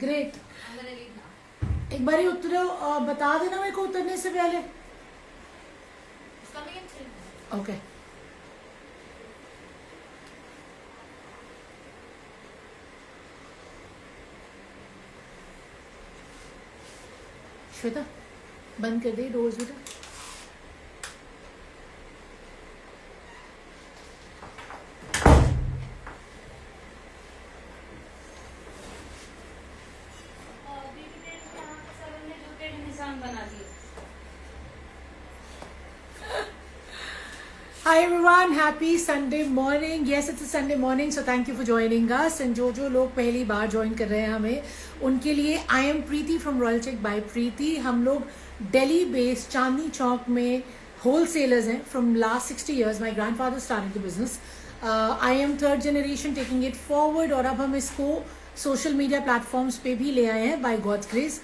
Great. एक बार ही उतरो और बता देना मेरे को उतरने से पहले। ओके श्वेता बंद कर दे डोर्स बेटा। Hi everyone, happy Sunday morning. Yes, it's a Sunday morning, so thank you for joining us. And जो लोग पहली बार ज्वाइन कर रहे हैं हमें, उनके लिए I am Preeti from Royal Check by Preeti. हम लोग दिल्ली बेस्ड चांदनी चौक में wholesalers हैं from last 60 years. My grandfather started the business. I am third generation taking it forward और अब हम इसको social media platforms पे भी ले आए हैं by God's grace.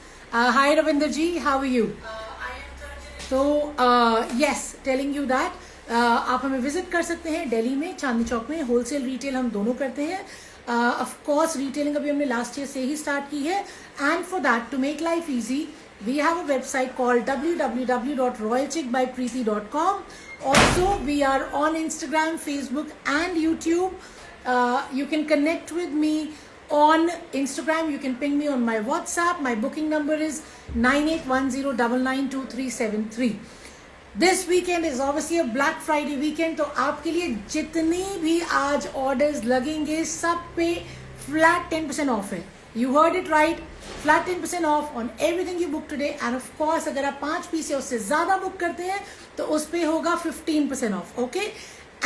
Hi Ravinder ji, how are you? So yes, telling you that. आप हमें विजिट कर सकते हैं दिल्ली में चांदनी चौक में। होलसेल रिटेल हम दोनों करते हैं। ऑफ कोर्स रिटेलिंग अभी हमने लास्ट ईयर से ही स्टार्ट की है। And for that to make life easy we have a website called www.royalchickbypreeti.com. Also we are on Instagram, Facebook and YouTube. You can connect with me on Instagram. You can ping me on my WhatsApp. My booking number is 9810992373. This weekend is obviously a black Friday weekend, तो आपके लिए जितनी भी आज orders लगेंगे सब पे flat 10% off है। You heard it right, flat 10% of on everything you book today. And of course अगर आप 5 पीस या उससे ज्यादा बुक करते हैं तो उस पे होगा 15% ऑफ। ओके,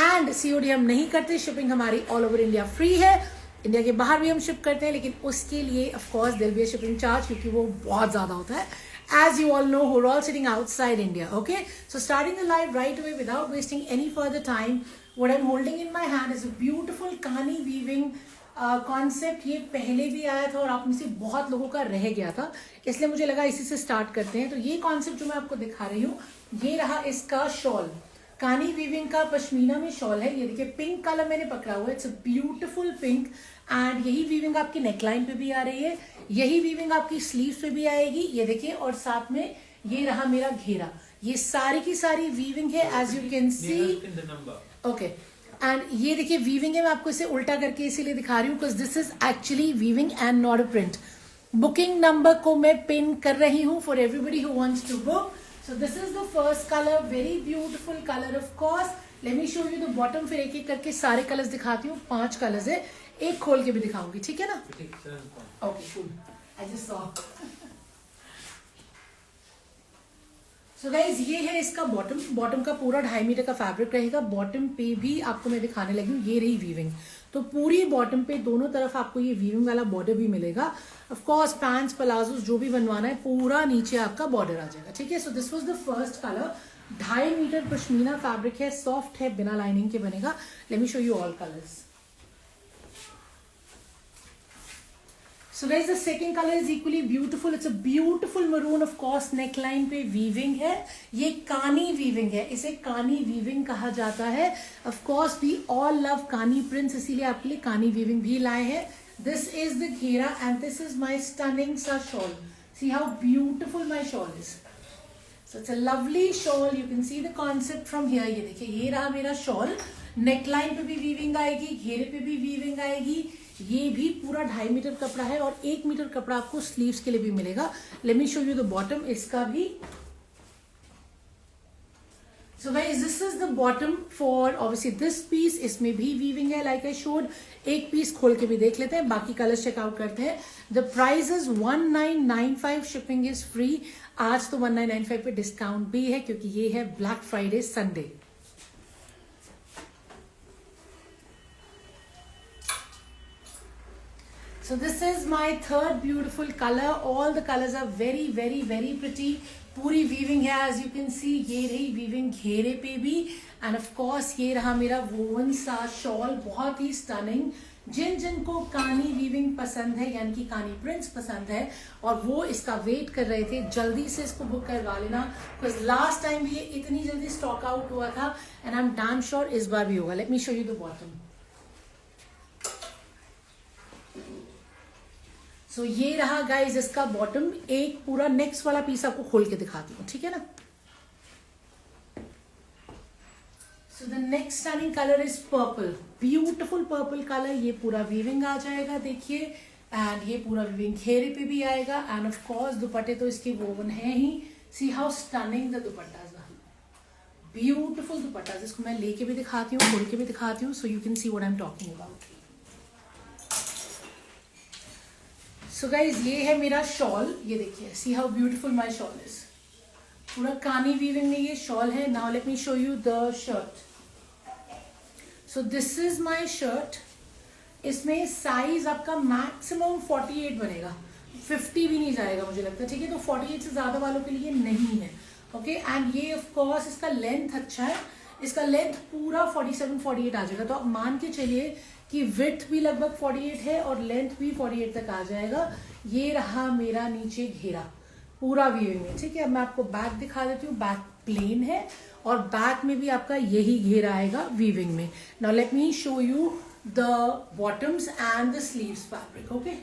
एंड सीओडी हम नहीं करते, शिपिंग हमारी ऑल ओवर इंडिया फ्री है। इंडिया के बाहर भी हम शिप करते हैं, लेकिन उसके लिए of course there be a shipping charge, क्योंकि वो बहुत ज्यादा होता है। As you all know, who are all sitting outside India. Okay, so starting the live right away without wasting any further time, what I'm holding in my hand is a beautiful Kani weaving concept. ये पहले भी आया था और आप में से बहुत लोगों का रह गया था, इसलिए मुझे लगा इसी से स्टार्ट करते हैं। तो ये कॉन्सेप्ट जो मैं आपको दिखा रही हूँ, ये रहा इसका शॉल। कानी वीविंग का पश्मीना में शॉल है। ये देखिए पिंक कलर मैंने पकड़ा हुआ है, it's a beautiful pink. And यही वीविंग आपकी नेकलाइन पे भी आ रही है, यही वीविंग आपकी स्लीव्स पे भी आएगी। ये देखिए, और साथ में ये रहा मेरा घेरा। ये सारी की सारी वीविंग है as you can see. Okay, and ये देखिए वीविंग है। मैं आपको इसे उल्टा करके इसीलिए दिखा रही हूँ because this is actually weaving and not a print. Booking number को मैं पिन कर रही हूँ for everybody who wants to book. So this is the first color, very beautiful color of course. Let me show you the bottom, फिर एक एक करके सारे कलर्स दिखाती हूँ। 5 कलर्स है, एक खोल के भी दिखाऊंगी, ठीक है ना? Okay, cool. I just saw. So guys, ये है इसका बॉटम। बॉटम का पूरा 2.5 मीटर का फैब्रिक रहेगा। बॉटम पे भी आपको मैं दिखाने लगी हूँ, ये रही वीविंग। तो पूरी बॉटम पे दोनों तरफ आपको ये वीविंग वाला बॉर्डर भी मिलेगा। ऑफ कोर्स पैंट्स प्लाजोस जो भी बनवाना है पूरा नीचे आपका बॉर्डर आ जाएगा, ठीक है। So this was the first colour. 2.5 metre pashmina fabric है, सॉफ्ट है, बिना लाइनिंग के बनेगा। Let me show you all colours. So guys, the second color is equally beautiful. It's a beautiful maroon, of course. Neckline पे weaving है, ये कानी weaving है, इसे कानी weaving कहा जाता है। Of course, we all love कानी prints, इसीलिए आपके लिए कानी weaving भी लाए हैं। This is the घेरा and this is my stunning सा shawl. See how beautiful my shawl is. So it's a lovely shawl. You can see the concept from here. ये देखिए, ये रहा मेरा shawl। नेकलाइन पे भी वीविंग आएगी, घेरे पे भी वीविंग आएगी। ये भी पूरा 2.5 मीटर कपड़ा है और 1 मीटर कपड़ा आपको स्लीव्स के लिए भी मिलेगा। Let me show you the bottom इसका भी। So guys, this is the bottom for obviously this piece. इसमें भी वीविंग है लाइक आई शोड। एक पीस खोल के भी देख लेते हैं, बाकी कलर चेकआउट करते हैं। The price is 1995, shipping is free. आज तो 1995 पे डिस्काउंट भी है क्योंकि ये है black Friday Sunday. So this is my third beautiful color. All the colors are very very very pretty. पूरी weaving है as you can see. ये रही weaving घेरे पे भी and of course ये रहा मेरा woven सा shawl, बहुत ही stunning. जिनको कानी weaving पसंद है यानी कि कानी prints पसंद है और वो इसका वेट कर रहे थे, जल्दी से इसको बुक करवा लेना because last time ये इतनी जल्दी स्टॉक आउट हुआ था and I'm damn sure इस बार भी होगा. Let me show you the bottom. सो ये रहा गाइज इसका बॉटम। एक पूरा नेक्स्ट वाला पीस आपको खोल के दिखाती हूँ, ठीक है ना। So the next stunning colour is purple, beautiful purple colour. ये पूरा वीविंग आ जाएगा देखिए, एंड ये पूरा वीविंग घेरे पे भी आएगा, एंड ऑफ कोर्स दुपट्टे तो इसके वोवन है ही। See how stunning the dupatta, beautiful dupatta. इसको मैं लेके भी दिखाती हूँ, खोल के भी दिखाती हूँ, so you can see what I am talking about. So guys ये है मेरा शॉल, ये देखिए, see how beautiful my shawl is. पूरा कानी वीविंग में ये शॉल है। Now let me show you the shirt. So this is my shirt. इसमें साइज आपका मैक्सिमम 48 बनेगा, 50 भी नहीं जाएगा मुझे लगता है, ठीक है। तो 48 से ज्यादा वालों के लिए नहीं है, ओके। एंड ये ऑफ कोर्स इसका लेंथ अच्छा है, इसका लेंथ पूरा 47-48 आ जाएगा। तो आप मान के चलिए कि विड्थ भी लगभग 48 है और लेंथ भी 48 तक आ जाएगा। ये रहा मेरा नीचे घेरा पूरा वीविंग में, ठीक है। अब मैं आपको बैक दिखा देती हूँ। बैक प्लेन है और बैक में भी आपका यही घेरा आएगा वीविंग में। Now let me show you the bottoms and the sleeves fabric, okay.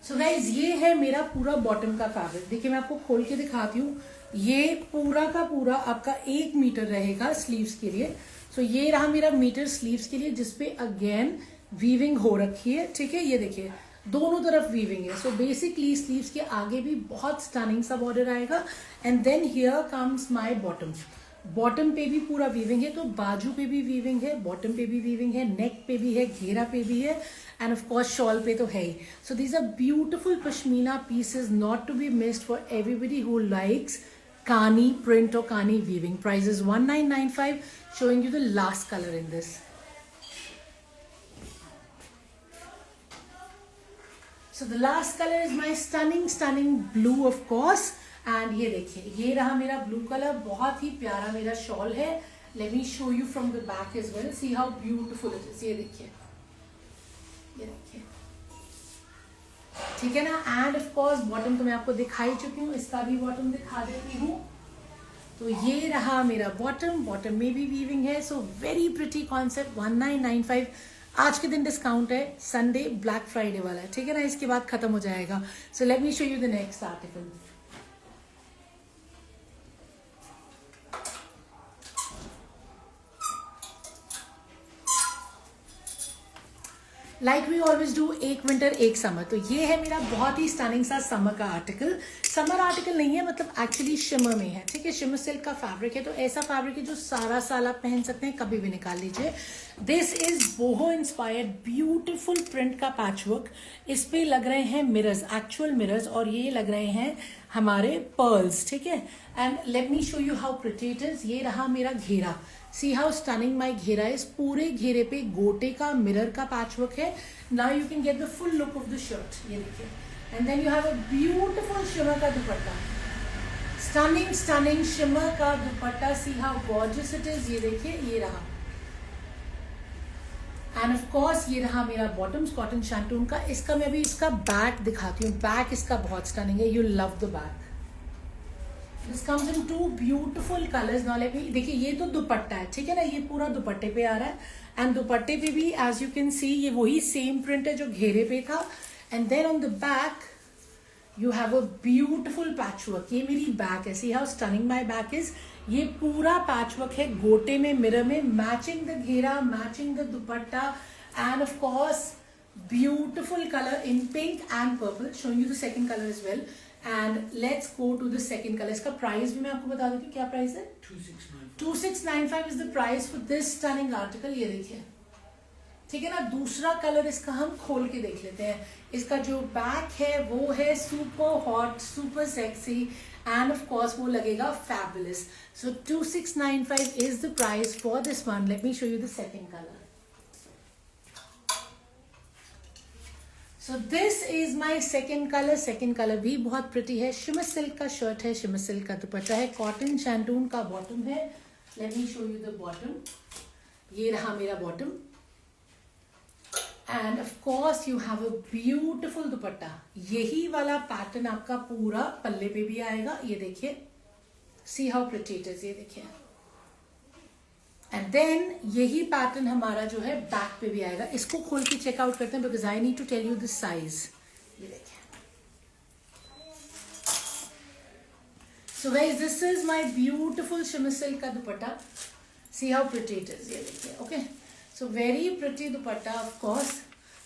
So guys ये है मेरा पूरा बॉटम का फैब्रिक। देखिए मैं आपको खोल के दिखाती हूँ। ये पूरा का पूरा आपका 1 मीटर रहेगा स्लीव्स के लिए। सो ये रहा मेरा मीटर स्लीव्स के लिए, जिसपे अगेन वीविंग हो रखी है, ठीक है। ये देखिए दोनों तरफ वीविंग है। सो बेसिकली स्लीव्स के आगे भी बहुत स्टनिंग सा बॉर्डर आएगा। And then here comes my bottom. Bottom पे भी पूरा वीविंग है, तो बाजू पे भी वीविंग है, बॉटम पे भी वीविंग है, नेक पे भी है, घेरा पे भी है, एंड ऑफ कोर्स शॉल पे तो है ही। So these are beautiful pashmina pieces not to be missed for everybody who likes Kani print or Kani weaving. Price is 1995. Showing you the last color in this. So the last color is my stunning blue of course. And ये देखिए ये रहा मेरा blue color, बहुत ही प्यारा मेरा shawl है। Let me show you from the back as well. See how beautiful it is. ये देखिए ठीक है ना। एंड ऑफ कोर्स बॉटम तो मैं आपको दिखाई चुकी हूँ, इसका भी बॉटम दिखा देती हूँ। तो ये रहा मेरा बॉटम, बॉटम में भी वीविंग है। So very pretty concept. 1995 आज के दिन डिस्काउंट है, संडे ब्लैक फ्राइडे वाला है, ठीक है ना। इसके बाद खत्म हो जाएगा। So let me show you the next article. Like we always do, एक विंटर एक समर। तो ये है मेरा बहुत ही स्टनिंग सा समर का आर्टिकल। समर आर्टिकल नहीं है, मतलब एक्चुअली शिमर में है, ठीक है। शिमर सिल्क का फैब्रिक है, तो ऐसा फैब्रिक है जो सारा साल आप पहन सकते हैं, कभी भी निकाल लीजिए। This is boho inspired beautiful print का पैचवर्क। इस पे लग रहे हैं मिरर्स, एक्चुअल मिरर्स, और ये लग रहे हैं हमारे पर्ल्स, ठीक है। And let me show you how pretty it is. ये रहा मेरा घेरा। सी हाउ स्टनिंग माई घेरा इज। पूरे घेरे पे गोटे का मिरर का पैचवर्क है। Now you can get the full look of the shirt, ये देखिए। And then you have a beautiful shimmer का दुपट्टा, स्टनिंग शिमर का dupatta. See how gorgeous it is. ये देखिए ये रहा। एंड ऑफ कोर्स ये रहा मेरा बॉटम्स कॉटन शैंटून का। इसका मैं अभी इसका बैक दिखाती हूँ। बैक इसका बहुत स्टनिंग है, you love the back. This comes in two beautiful colors. Now let me देखिए ये तो दुपट्टा है, ठीक है ना। ये पूरा दुपट्टे पे आ रहा है, एंड दुपट्टे पे भी एज यू कैन सी ये वही सेम प्रिंट है जो घेरे पे था। And then on the back you have a beautiful patchwork. ये मेरी बैक है, see how stunning my back is. ये पूरा पैचवर्क है गोटे में, मिरर में, matching the ghera, matching the dupatta, and of course beautiful color in pink and purple. Showing you the second color as well. And let's go to the second color. इसका price भी मैं आपको बता देती हूँ, क्या प्राइस है। 2695 is the price for this stunning article. ये देखिए, ठीक है ना। दूसरा कलर इसका हम खोल के देख लेते हैं। इसका जो बैक है वो है super hot, super sexy, and of course वो लगेगा fabulous. So 2695 is the price for this one. Let me show you the second color. So this is my second color. Second color भी बहुत pretty है। Shimmer silk का shirt है, shimmer silk का दुपट्टा है, cotton shantoon का बॉटम है। Let me show you the bottom. ये रहा मेरा bottom, and of course you have a beautiful दुपट्टा। यही वाला पैटर्न आपका पूरा पल्ले पे भी आएगा। ये देखिए, see how pretty it is. ये देखिए एंड देन यही पैटर्न हमारा जो है बैक पे भी आएगा. इसको खोल के चेकआउट करते हैं because I need to tell you this size. ये देखिए. So guys, this is my beautiful shimmer silk का दुपट्टा. See how pretty it is. ये देखिए. Okay. So very pretty dupatta of course.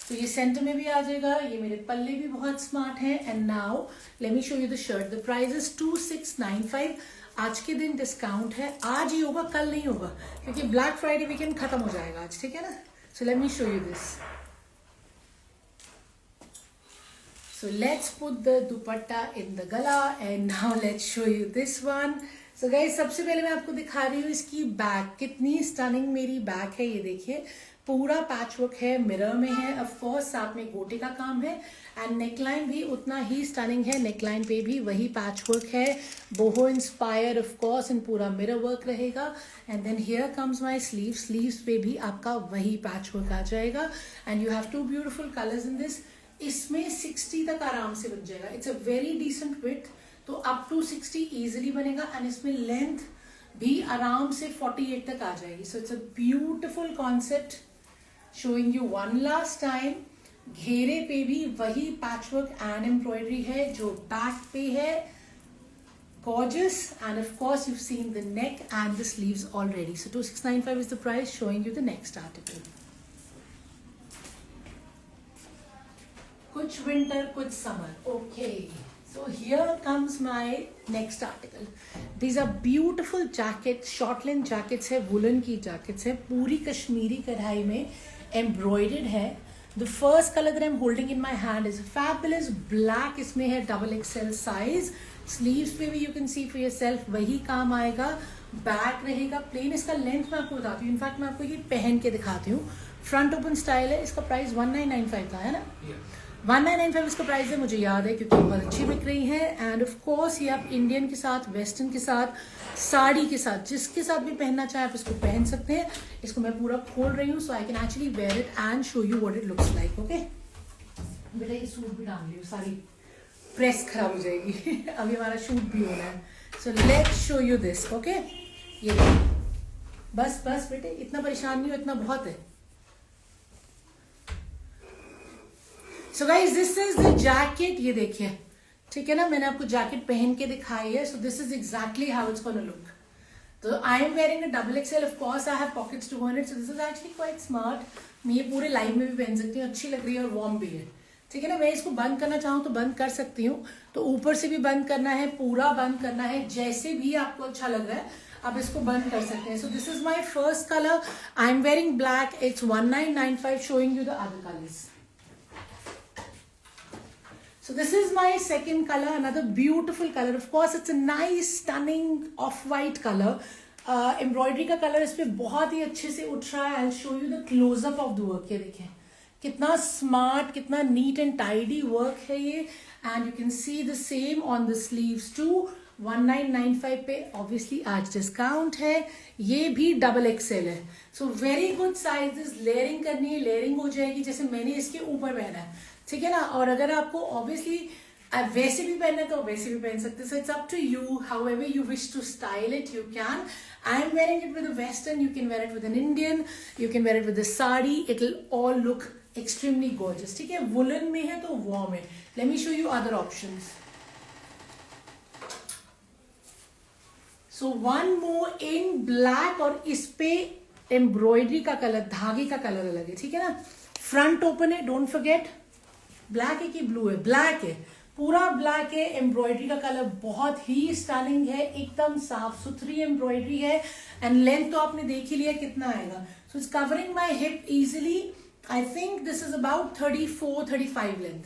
तो ये सेंटर में भी आ जाएगा. ये मेरे पल्ले भी बहुत स्मार्ट हैं. And now let me show you the shirt. The price is 2695. आज के दिन डिस्काउंट है. आज ही होगा, कल नहीं होगा क्योंकि ब्लैक फ्राइडे वीकेंड खत्म हो जाएगा आज. ठीक है ना. So let me show you this. So let's put the dupatta in the gala and now let's show you this one. So guys, सबसे पहले मैं आपको दिखा रही हूँ इसकी बैक. कितनी स्टनिंग मेरी बैक है. ये देखिए पूरा पैचवर्क है, मिरर में है, ऑफ कोर्स साथ में गोटे का काम है एंड नेकलाइन भी उतना ही स्टनिंग है. नेकलाइन पे भी वही पैचवर्क है, बोहो इंस्पायर्ड ऑफ कोर्स, इन पूरा मिरर वर्क रहेगा. And then here comes my sleeve. Sleeves पे भी आपका वही पैचवर्क आ जाएगा and you have two beautiful colours in this. इसमें 60 तक आराम से बन जाएगा. It's a very decent width, तो अप टू 60 इजीली बनेगा एंड इसमें लेंथ भी आराम से 48 तक आ जाएगी. So it's a beautiful concept. Showing you one last time. घेरे पे भी वही पैचवर्क एंड एम्ब्रॉयडरी है जो बैक पे है. Gorgeous, and of course you've seen the neck and the sleeves already. So 2695 is the price. Showing you the next article. कुछ winter कुछ summer. Okay, so here comes my next article. These are beautiful jackets, short length jackets है, woolen की jackets है, पूरी कश्मीरी कढ़ाई में embroidered है. The first color that I'm holding in my hand is fabulous black. इसमें है XXL size. Sleeves पे भी you can see for yourself वही काम आएगा. बैक रहेगा प्लेन. इसका लेंथ मैं आपको बताती हूँ. इनफैक्ट मैं आपको ये पहन के दिखाती हूँ. फ्रंट ओपन स्टाइल है. इसका प्राइस 1995 था, है ना. 1995 इसका प्राइस है, मुझे याद है क्योंकि बहुत अच्छी बिक रही है. एंड ऑफ कोर्स ये आप इंडियन के साथ, वेस्टर्न के साथ, साड़ी के साथ, जिसके साथ भी पहनना चाहे आप इसको पहन सकते हैं. इसको मैं पूरा खोल रही हूँ so I can actually wear it and show you what it looks like. Okay बेटा ये सूट भी डाल लियो, सारी प्रेस खराब हो जाएगी. अभी हमारा शूट भी होना है. So let's show you this. Okay ये बस बस बेटे इतना परेशान नहीं हो, इतना बहुत है. So guys, this is the jacket. ये देखिए, ठीक है ना. मैंने आपको जैकेट पहन के दिखाई है. So this is exactly how it's gonna look. तो I am wearing a XXL. Of course, I have pockets to go in it. So this is actually quite smart. मैं ये पूरे लाइव में भी पहन सकती हूँ. अच्छी लग रही है और वार्म भी है. ठीक है ना. मैं इसको बंद करना चाहूँ तो बंद कर सकती हूँ. तो ऊपर से भी बंद करना है, पूरा बंद करना है, जैसे भी आपको अच्छा लग रहा है आप इसको बंद कर सकते हैं. So this is my first color. I am wearing black. It's 1995. Showing you the other colors. So this is my second color, another beautiful color. Of course, it's a nice, stunning off-white color. Embroidery का color इस पे बहुत ही अच्छे से उठ रहा है. I'll show you the close-up of the work. ये देखिए कितना smart, कितना neat and tidy work है ये. And you can see the same on the sleeves too. 1995 पे obviously आज डिस्काउंट है. ये भी XXL है. So very good sizes. Layering करनी है, लेयरिंग हो जाएगी जैसे मैंने इसके ऊपर पहना है. ठीक है ना. और अगर आपको ऑब्वियसली वैसे भी पहनना है तो वैसे भी पहन सकते हैं. So it's up to you, however you wish to style it you can. I am wearing it with a western, you can wear it with an Indian, you can wear it with a sari. It will all look extremely gorgeous. ठीक है. Woollen में है तो warm है. Let me show you other options. So one more in black. और इस पे embroidery का कलर, धागे का कलर अलग है. ठीक है ना. फ्रंट ओपन है, डोंट फॉरगेट. ब्लैक है कि ब्लू है? ब्लैक है, पूरा ब्लैक है. एम्ब्रॉयडरी का कलर बहुत ही स्टाइलिंग है, एकदम साफ सुथरी एम्ब्रॉयडरी है. एंड लेंथ तो आपने देख ही लिया कितना आएगा. So it's covering my hip easily. I think this is about 34-35 length.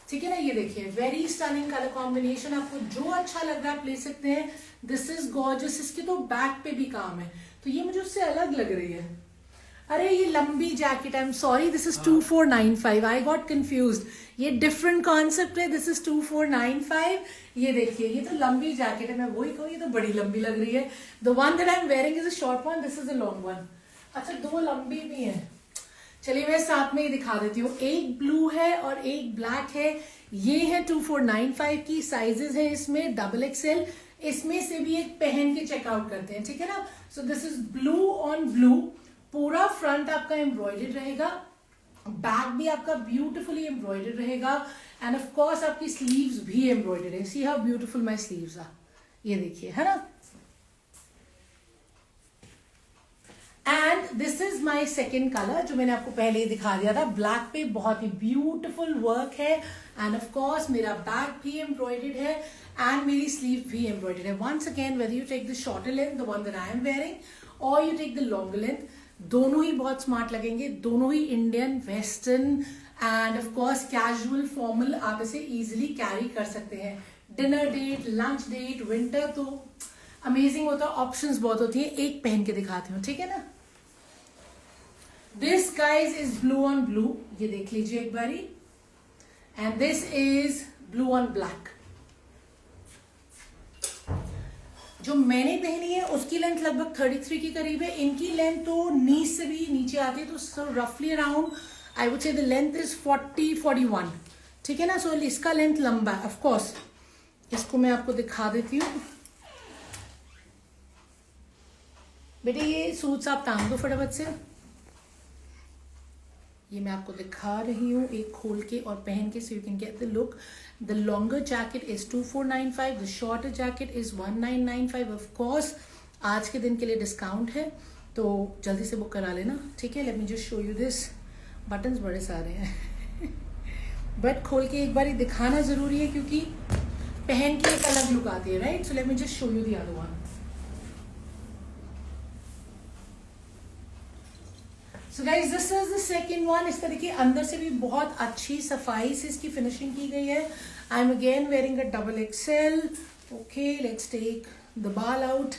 ठीक है ना. ये देखिए वेरी स्टाइलिंग कलर कॉम्बिनेशन. आपको जो अच्छा लग रहा है आप ले सकते हैं. This is gorgeous. इसके तो बैक पे भी काम है, तो ये मुझे उससे अलग लग रही है. अरे ये लंबी jacket, I am sorry, this is 2495. I got confused. ये डिफरेंट कॉन्सेप्ट है. This is 2495. ये देखिए ये तो लंबी जैकेट है. मैं वही कहूँ ये तो बड़ी लंबी लग रही है. The one that I am wearing is a short one, this is a long one. अच्छा दो लंबी भी है. चलिए मैं साथ में ही दिखा देती हूँ. एक ब्लू है और एक ब्लैक है. ये है 2495 की. साइजेस है इसमें XXL. इसमें से भी एक पहन के चेकआउट करते हैं, ठीक है ना। So this is blue on blue, पूरा फ्रंट आपका एम्ब्रॉयडर्ड रहेगा, बैक भी आपका ब्यूटिफुली एम्ब्रॉयडर्ड रहेगा, एंड ऑफ कोर्स आपकी स्लीव्स भी एम्ब्रॉयडर्ड है। See how beautiful my sleeves are, ये देखिए, है ना। And this is my second colour, जो मैंने आपको पहले ही दिखा दिया था। ब्लैक पे बहुत ही ब्यूटिफुल वर्क है, एंड ऑफ कोर्स मेरा बैक भी एम्ब्रॉयडर्ड है एंड मेरी स्लीव भी एम्ब्रॉयडर्ड है। Once again whether you take the shorter length, the one that I am wearing, और you take the longer length, दोनों ही बहुत स्मार्ट लगेंगे, दोनों ही Indian, western and of course casual, formal, आप इसे इजिली कैरी कर सकते हैं। Dinner date, lunch date, winter तो अमेजिंग होता है, ऑप्शंस बहुत होती हैं। एक पहन के दिखाती हूँ, ठीक है ना। This guys is blue on blue, ये देख लीजिए एक बारी, and this is blue on black. जो मैंने पहनी है उसकी लेंथ लगभग 33 के करीब है, इनकी लेंथ तो नीच से भी नीचे आती है, तो रफली around I would say the length is 40-41, ठीक है ना। सो इसका लेंथ लंबा है। ऑफ कोर्स इसको मैं आपको दिखा देती हूँ। बेटे ये सूट्स आप टांग दो फटाफट से, ये मैं आपको दिखा रही हूँ एक खोल के और पहन के, so you can get the look. The longer jacket is 2495, the shorter jacket is 1995। Of course आज के दिन के लिए डिस्काउंट है, तो जल्दी से बुक करा लेना, ठीक है। Let me just show you this, buttons बड़े सारे हैं बट खोल के एक बार ही दिखाना जरूरी है, क्योंकि पहन के एक अलग लुक आती है, right. So let me just show you the other one. So guys this is the second one. इसका देखिए अंदर से भी बहुत अच्छी सफाई से इसकी फिनिशिंग की गई है। I am again wearing a double XL। Okay, let's take the ball out.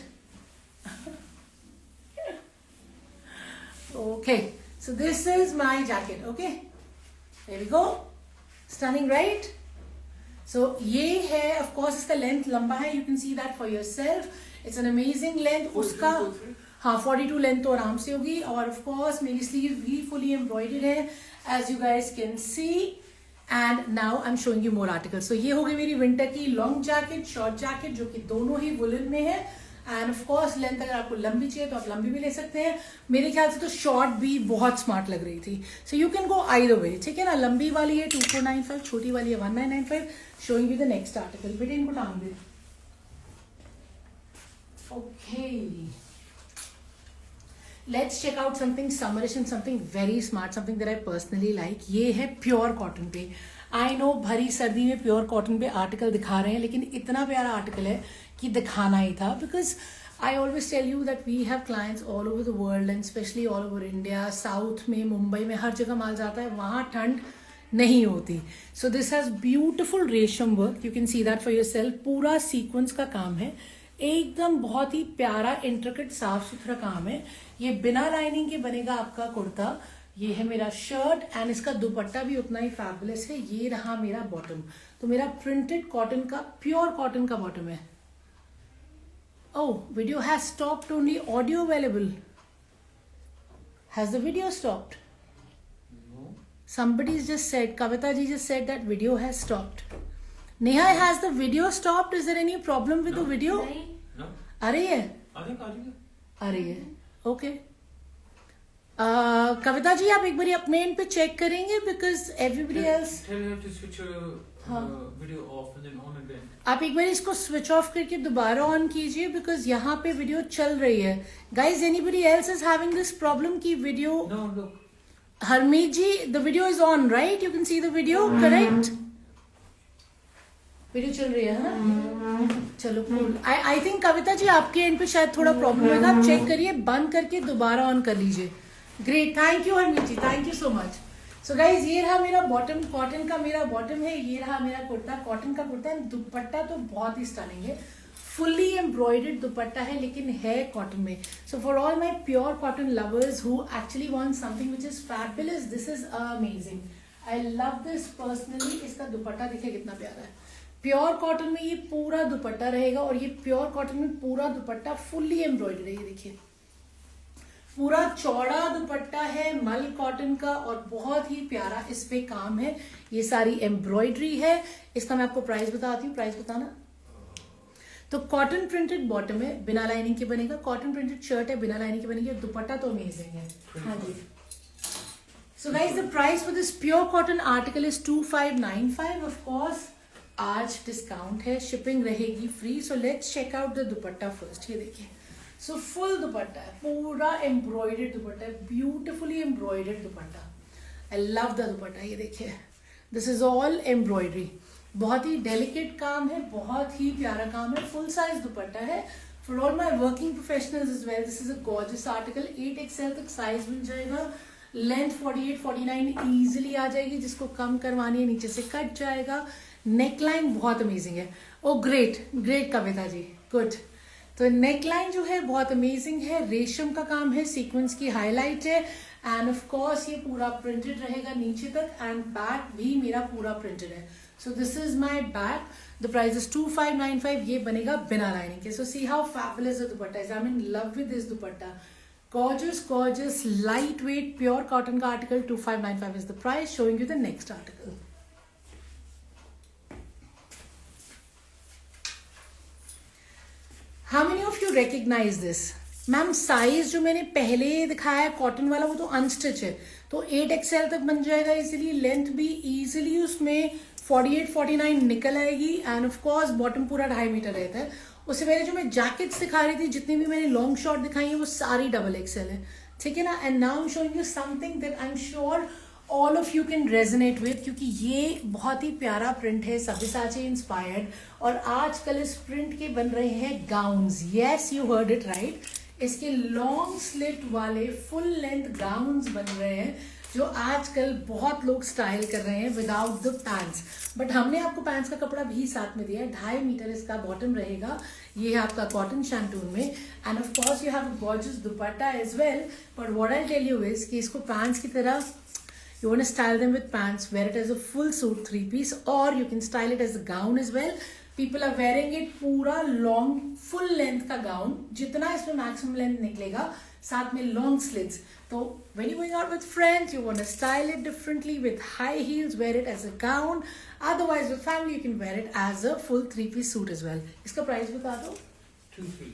Okay, so this is my jacket. Okay, there we go, stunning right. So ये है, ऑफ कोर्स इसका लेंथ लंबा है, you can see that for yourself, it's an amazing length. उसका हाँ 42 length तो आराम से होगी, और ऑफ कोर्स मेरी स्लीव भी फुली एम्ब्रॉयडर्ड है, as you guys can C. And now I am showing you more articles. तो ये हो गई मेरी विंटर की लॉन्ग जैकेट, शॉर्ट जैकेट, जो कि दोनों ही वुलन में है, एंड ऑफ कोर्स लेंथ अगर आपको लंबी चाहिए तो आप लंबी भी ले सकते हैं। मेरे ख्याल से तो शॉर्ट भी बहुत स्मार्ट लग रही थी, so you can go either way, ठीक है ना। लंबी वाली है 2495, छोटी वाली है 1995। Showing you the next article, बेटे इनको टांग दे। Okay, let's check out something summerish and something very smart, something that I personally like. ये है प्योर कॉटन पे। आई नो भरी सर्दी में प्योर कॉटन पे आर्टिकल दिखा रहे हैं, लेकिन इतना प्यारा आर्टिकल है कि दिखाना ही था, because I always tell you that we have clients all over the world and specially all over India. South में, मुंबई में, हर जगह माल जाता है, वहाँ ठंड नहीं होती। सो दिस हैज ब्यूटिफुल रेशम work, you can see that for yourself. पूरा सीक्वेंस का काम है, एकदम बहुत ही प्यारा इंट्रिकेट साफ सुथरा काम है। ये बिना लाइनिंग के बनेगा आपका कुर्ता। ये है मेरा शर्ट, एंड इसका दुपट्टा भी उतना ही फैबुलस है। ये रहा मेरा बॉटम, तो मेरा प्रिंटेड कॉटन का, प्योर कॉटन का बॉटम है। Oh, video has stopped, only audio available. Has the video stopped? Somebody just said, Kavita ji just said that video has stopped. Neha, has the video stopped? Is there any problem with the video? No. आ रही है? आ रही है। Okay, Kavita ji आप एक बार अपने and पे check करेंगे, because everybody else. Tell her to switch her video off and then on again. आप एक बार इसको स्विच ऑफ करके दोबारा ऑन कीजिए, बिकॉज यहाँ पे वीडियो चल रही है। Guys, anybody else is having this problem की video? No, look. Harmeet ji, the video is on right, you can see the video, correct? Video चल रही है ना? चलो cool. I think Kavita ji आपके एंड पे शायद थोड़ा प्रॉब्लम होगा, आप चेक करिए, बंद करके दोबारा ऑन कर लीजिए। Great, thank you Harmeet ji, thank you so much. So guys, ये रहा मेरा बॉटम, कॉटन का मेरा बॉटम है। ये रहा मेरा कुर्ता, कॉटन का कुर्ता। दुपट्टा तो बहुत ही स्टनिंग है, फुल्ली एम्ब्रॉयडर्ड दुपट्टा है, लेकिन है कॉटन में। So for all my pure cotton lovers who actually want something which is fabulous, this is amazing. I love this personally. इसका दुपट्टा देखिए कितना प्यारा है। प्योर कॉटन में ये पूरा दुपट्टा रहेगा, और ये प्योर कॉटन में पूरा दुपट्टा फुल्ली एम्ब्रॉयडर्ड है। ये देखिए पूरा चौड़ा दुपट्टा है मल कॉटन का, और बहुत ही प्यारा इस पे काम है। ये सारी एम्ब्रॉयडरी है। इसका मैं आपको प्राइस बताती हूँ, प्राइस बताना। तो कॉटन प्रिंटेड बॉटम है, बिना लाइनिंग के बनेगा, कॉटन प्रिंटेड शर्ट है, बिना लाइनिंग के बनेगी, दुपट्टा तो अमेजिंग है। हाँ जी। So guys, the price for this pure cotton article is 2595. Of course, आज डिस्काउंट है, शिपिंग रहेगी free. So let's check out the dupatta first. ये देखिए, सो फुल दुपट्टा है, पूरा एम्ब्रॉयडर्ड दुपट्टा है, beautifully embroidered dupatta. I love the दुपट्टा। ये देखिए, दिस इज ऑल एम्ब्रॉयडरी, बहुत ही डेलिकेट काम है, बहुत ही प्यारा काम है, फुल साइज दुपट्टा है for all my working professionals is well. This is a gorgeous article, 8XL तक साइज बन जाएगा, लेंथ 48-49 इजीली आ जाएगी, जिसको कम करवानी है नीचे से कट जाएगा। नेकलाइन बहुत अमेजिंग है। ओ great great Kavita ji, good. तो नेकलाइन जो है बहुत अमेजिंग है, रेशम का काम है, सीक्वेंस की हाईलाइट है, एंड ऑफ कोर्स ये पूरा प्रिंटेड रहेगा नीचे तक, एंड बैक भी मेरा पूरा प्रिंटेड है। So this is my back, the price is 2595। ये बनेगा बिना लाइनिंग के। So see how fabulous the dupatta is, I am in love with this dupatta. Gorgeous, lightweight, pure cotton का article 2595 is the price. Showing you the next article. How many of you recognize this? Ma'am size जो मैंने पहले दिखाया cotton वाला वो तो unstitch है, तो 8XL तक बन जाएगा इजीली, लेंथ भी इजीली उसमें 48-49 निकल आएगी, एंड ऑफ कोर्स बॉटम पूरा 2.5 मीटर रहता है। उससे पहले जो मैं जैकेट्स दिखा रही थी, जितनी भी मैंने लॉन्ग शॉर्ट दिखाई है, वो सारी XXL है, ठीक है ना। And now I am showing you something that I am sure all of you can resonate with, क्योंकि ये बहुत ही प्यारा प्रिंट है, सब्यसाची इंस्पायर्ड, और आजकल इस प्रिंट के बन रहे हैं gowns. Yes, you heard it right, इसके लॉन्ग स्लिट वाले फुल लेंथ गाउन्स बन रहे हैं, जो आजकल बहुत लोग स्टाइल कर रहे हैं विदाउट द पैंट्स। बट हमने आपको पैंट्स का कपड़ा भी साथ में दिया है, 2.5 मीटर इसका बॉटम रहेगा। ये है आपका कॉटन शैंटून में, and of course you have a gorgeous dupatta as well. But what I tell you is कि इसको पैंट्स की तरह you want to style them with pants, wear it as a full suit 3-piece, or you can style it as a gown as well. People are wearing it पूरा long full length का gown, जितना इसमें maximum length निकलेगा, साथ में long slits. तो when you're going out with friends, you want to style it differently with high heels, wear it as a gown. Otherwise with family you can wear it as a full 3-piece suit as well. इसका price बता दो। 2-3.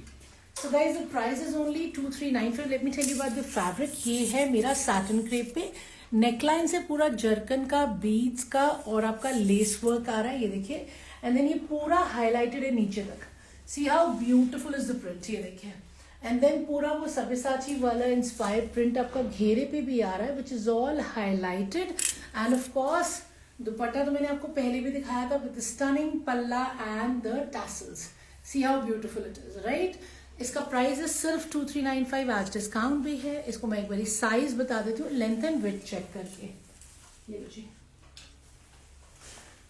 So guys, the price is only 2395. Let me tell you about the fabric. ये है मेरा satin crepe पे, neckline से पूरा zircon का, बीड्स का और आपका लेस वर्क आ रहा है, ये देखिए, एंड देन ये पूरा हाईलाइटेड है नीचे तक। See how beautiful is the print, ये देखिए, एंड देन पूरा वो सब्यसाची वाला इंस्पायर्ड प्रिंट आपका घेरे पे भी आ रहा है, which is all highlighted, and of course दुपट्टा तो मैंने आपको पहले भी दिखाया था विद स्टनिंग पल्ला and the tassels. See how beautiful it is, right. इसका प्राइस है सिर्फ 2395, आज डिस्काउंट भी है। इसको मैं एक बारी साइज बता देती हूँ, लेंथ एंड विड्थ चेक करके। ये लो जी।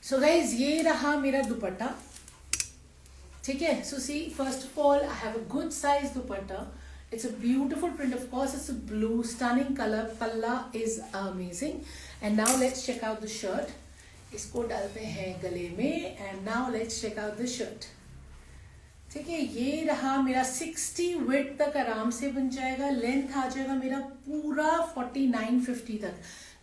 सो गाइज, ये रहा मेरा दुपट्टा, ठीक है। So see, first of all I have a good size dupatta, it's a beautiful print, of course it's a blue stunning colour, palla is amazing, and now let's check out the shirt. इसको डालते हैं गले में, and now let's check out the shirt, ठीक है। ये रहा मेरा 60 विड्थ तक आराम से बन जाएगा, लेंथ आ जाएगा मेरा पूरा 49-50 तक।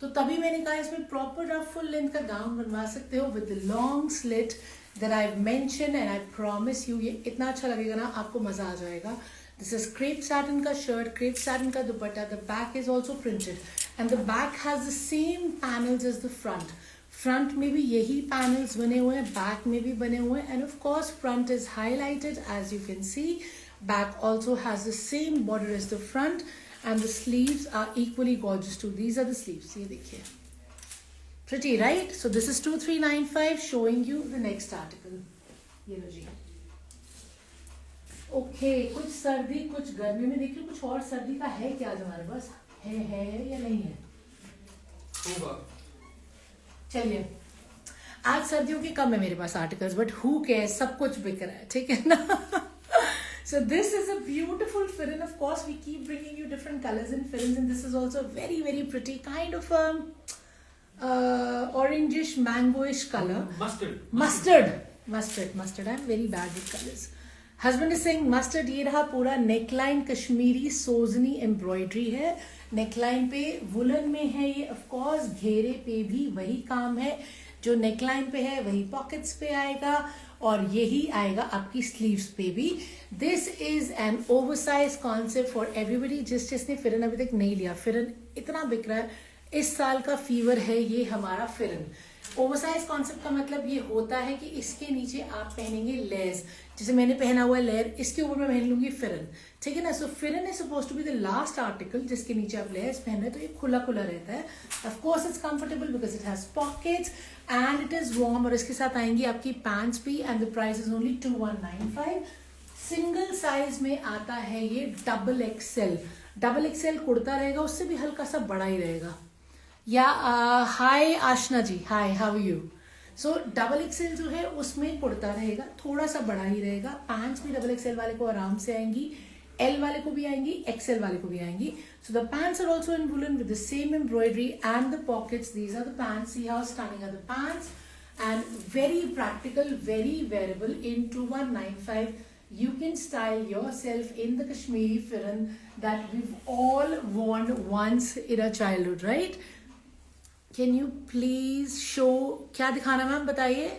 तो तभी मैंने कहा इसमें प्रॉपर आप फुल लेंथ का गाउन बनवा सकते हो with long slit that I mention, and I promise you ये इतना अच्छा लगेगा ना, आपको मजा आ जाएगा। दिस इज क्रेप सैटिन का शर्ट, क्रेप सैटिन का dupatta, the back is also printed, and the back has the same panels as the front. Front में भी यही पैनल्स बने हुए हैं, बैक में भी बने हुए हैं, and of course front is highlighted as you can see, back also has the same border as the front, and the sleeves are equally gorgeous too, these are the sleeves, ये देखिए, pretty right. So this is 2395, showing you the next article. ये लो जी। Okay, कुछ सर्दी कुछ गर्मी में देखिए, कुछ और सर्दी का है क्या आज हमारे पास, है या नहीं है? होगा। चलिए, आज सर्दियों के कम है मेरे पास आर्टिकल्स, बट हु केयर, सब कुछ बिक रहा है, ठीक है ना। So this is a beautiful firin. Of course, we keep bringing you different colors in firins, and this is also very, very pretty, kind of orangish, mangoish color. Mustard. I'm very bad with colors. Husband is saying mustard. ये रहा पूरा neckline Kashmiri सोजनी embroidery है, neckline पे woollen में है ये, of course घेरे पे भी वही काम है, जो नेकलाइन पे है वही पॉकेट्स पे आएगा, और यही आएगा आपकी स्लीव्स पे भी। This is an oversize concept for everybody. जिसने फिरन अभी तक नहीं लिया, फिरन इतना बिक रहा है, इस साल का फीवर है ये हमारा फिरन। ओवरसाइज कॉन्सेप्ट का मतलब ये होता है कि इसके नीचे आप पहनेंगे लेयर्स, जैसे मैंने पहना हुआ है लेयर, इसके ऊपर मैं पहन लूंगी फिरन, ठीक है ना। So pheran is suppose to be the last article जिसके नीचे आप लेयर्स पहन रहे हैं, तो ये खुला खुला रहता है। Of course it's comfortable because it has pockets and it is warm. और इसके साथ आएंगी आपकी पैंट्स भी and the price is only 2195। Single size में आता है ये double XL. Double XL kurta रहेगा, उससे भी हल्का सा बड़ा ही रहेगा। या hi Aashna ji, hi, how you. So double XL जो है उसमें कुर्ता रहेगा, थोड़ा सा बड़ा ही रहेगा। पैंट्स भी डबल एक्सेल वाले को आराम से आएंगी, एल वाले को भी आएंगी, एक्सेल वाले को भी आएंगी। So the pants are also in woollen with the same embroidery and the pockets. These are the pants, see how stunning are the pants and very practical, very wearable in 2195. You can style yourself in the Kashmiri firan that we've all worn once in our childhood, right? Can you please show, क्या दिखाना ma'am बताइए।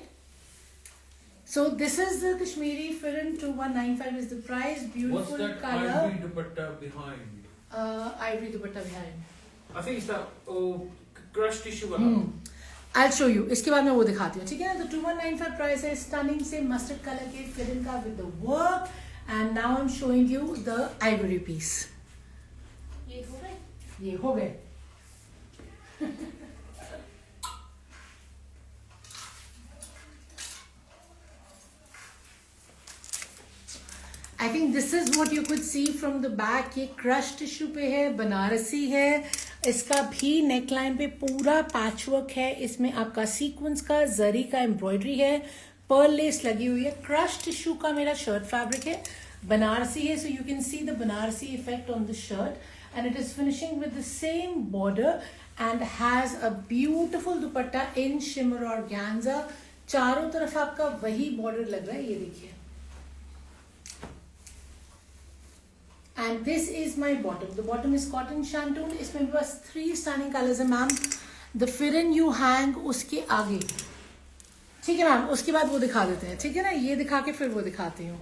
So this is the Kashmiri firan, 2195 is the price. Beautiful What's that color. ivory dupatta behind? Ivory dupatta behind. I think it's that crushed tissue wala. I'll show you. इसके बाद मैं वो दिखाती हूँ, ठीक है ना। तो 2195 प्राइस है स्टनिंग से मस्टर्ड कलर के फिरन का with the work. And now I am showing you the ivory piece. ये हो गए, ये हो गए। I think this is what you could see from the back. ये क्रश टिश्यू पे है, बनारसी है। इसका भी नेकलाइन पे पूरा पैचवर्क है। इसमें आपका सीक्वेंस का, जरी का एम्ब्रॉयडरी है, पर्ल लेस लगी हुई है। क्रश टिश्यू का मेरा शर्ट फैब्रिक है, बनारसी है। So you can see the Banarasi effect on the shirt and it is finishing with the same border and has a beautiful dupatta in shimmer और organza. चारों तरफ आपका वही बॉर्डर लग रहा है, ये देखिए। And this is my bottom. The bottom is cotton shantoon. इसमें बस 3 stunning colors है ma'am. The firan you hang उसके आगे, ठीक है मैम। उसके बाद वो दिखा देते हैं, ठीक है ना। ये दिखा के फिर वो दिखाती हूँ।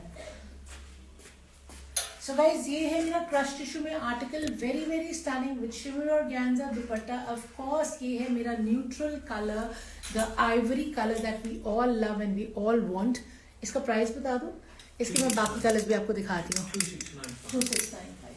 So guys, ये है मेरा क्रश टिश्यू में article, very very stunning with shimmer और ऑर्गेन्जा दुपट्टा। ऑफ कोर्स ये है मेरा neutral colour, the ivory colour that we all love and we all want. इसका प्राइस बता दो, इसके मैं बाकी कलर्स भी आपको दिखाती हूँ। 2695।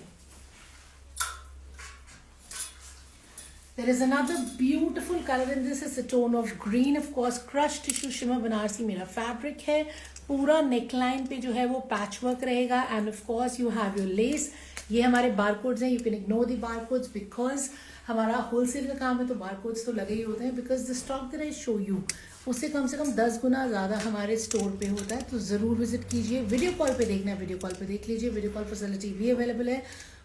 There is another beautiful color in this. It's a tone of green, of course. Crushed tissue shimmer Banarasi मेरा फैब्रिक है। पूरा नेकलाइन पे जो है वो पैच वर्क रहेगा and of course you have your less. ये हमारे बारकोड्स हैं, you can ignore the barcodes because हमारा होलसेल का काम है, तो बारकोड्स तो लगे ही होते हैं। Because the stock that I show you उससे कम से कम 10 गुना ज़्यादा हमारे स्टोर पे होता है, तो ज़रूर विजिट कीजिए। वीडियो कॉल पे देखना है, वीडियो कॉल पे देख लीजिए। वीडियो कॉल फैसिलिटी भी अवेलेबल है।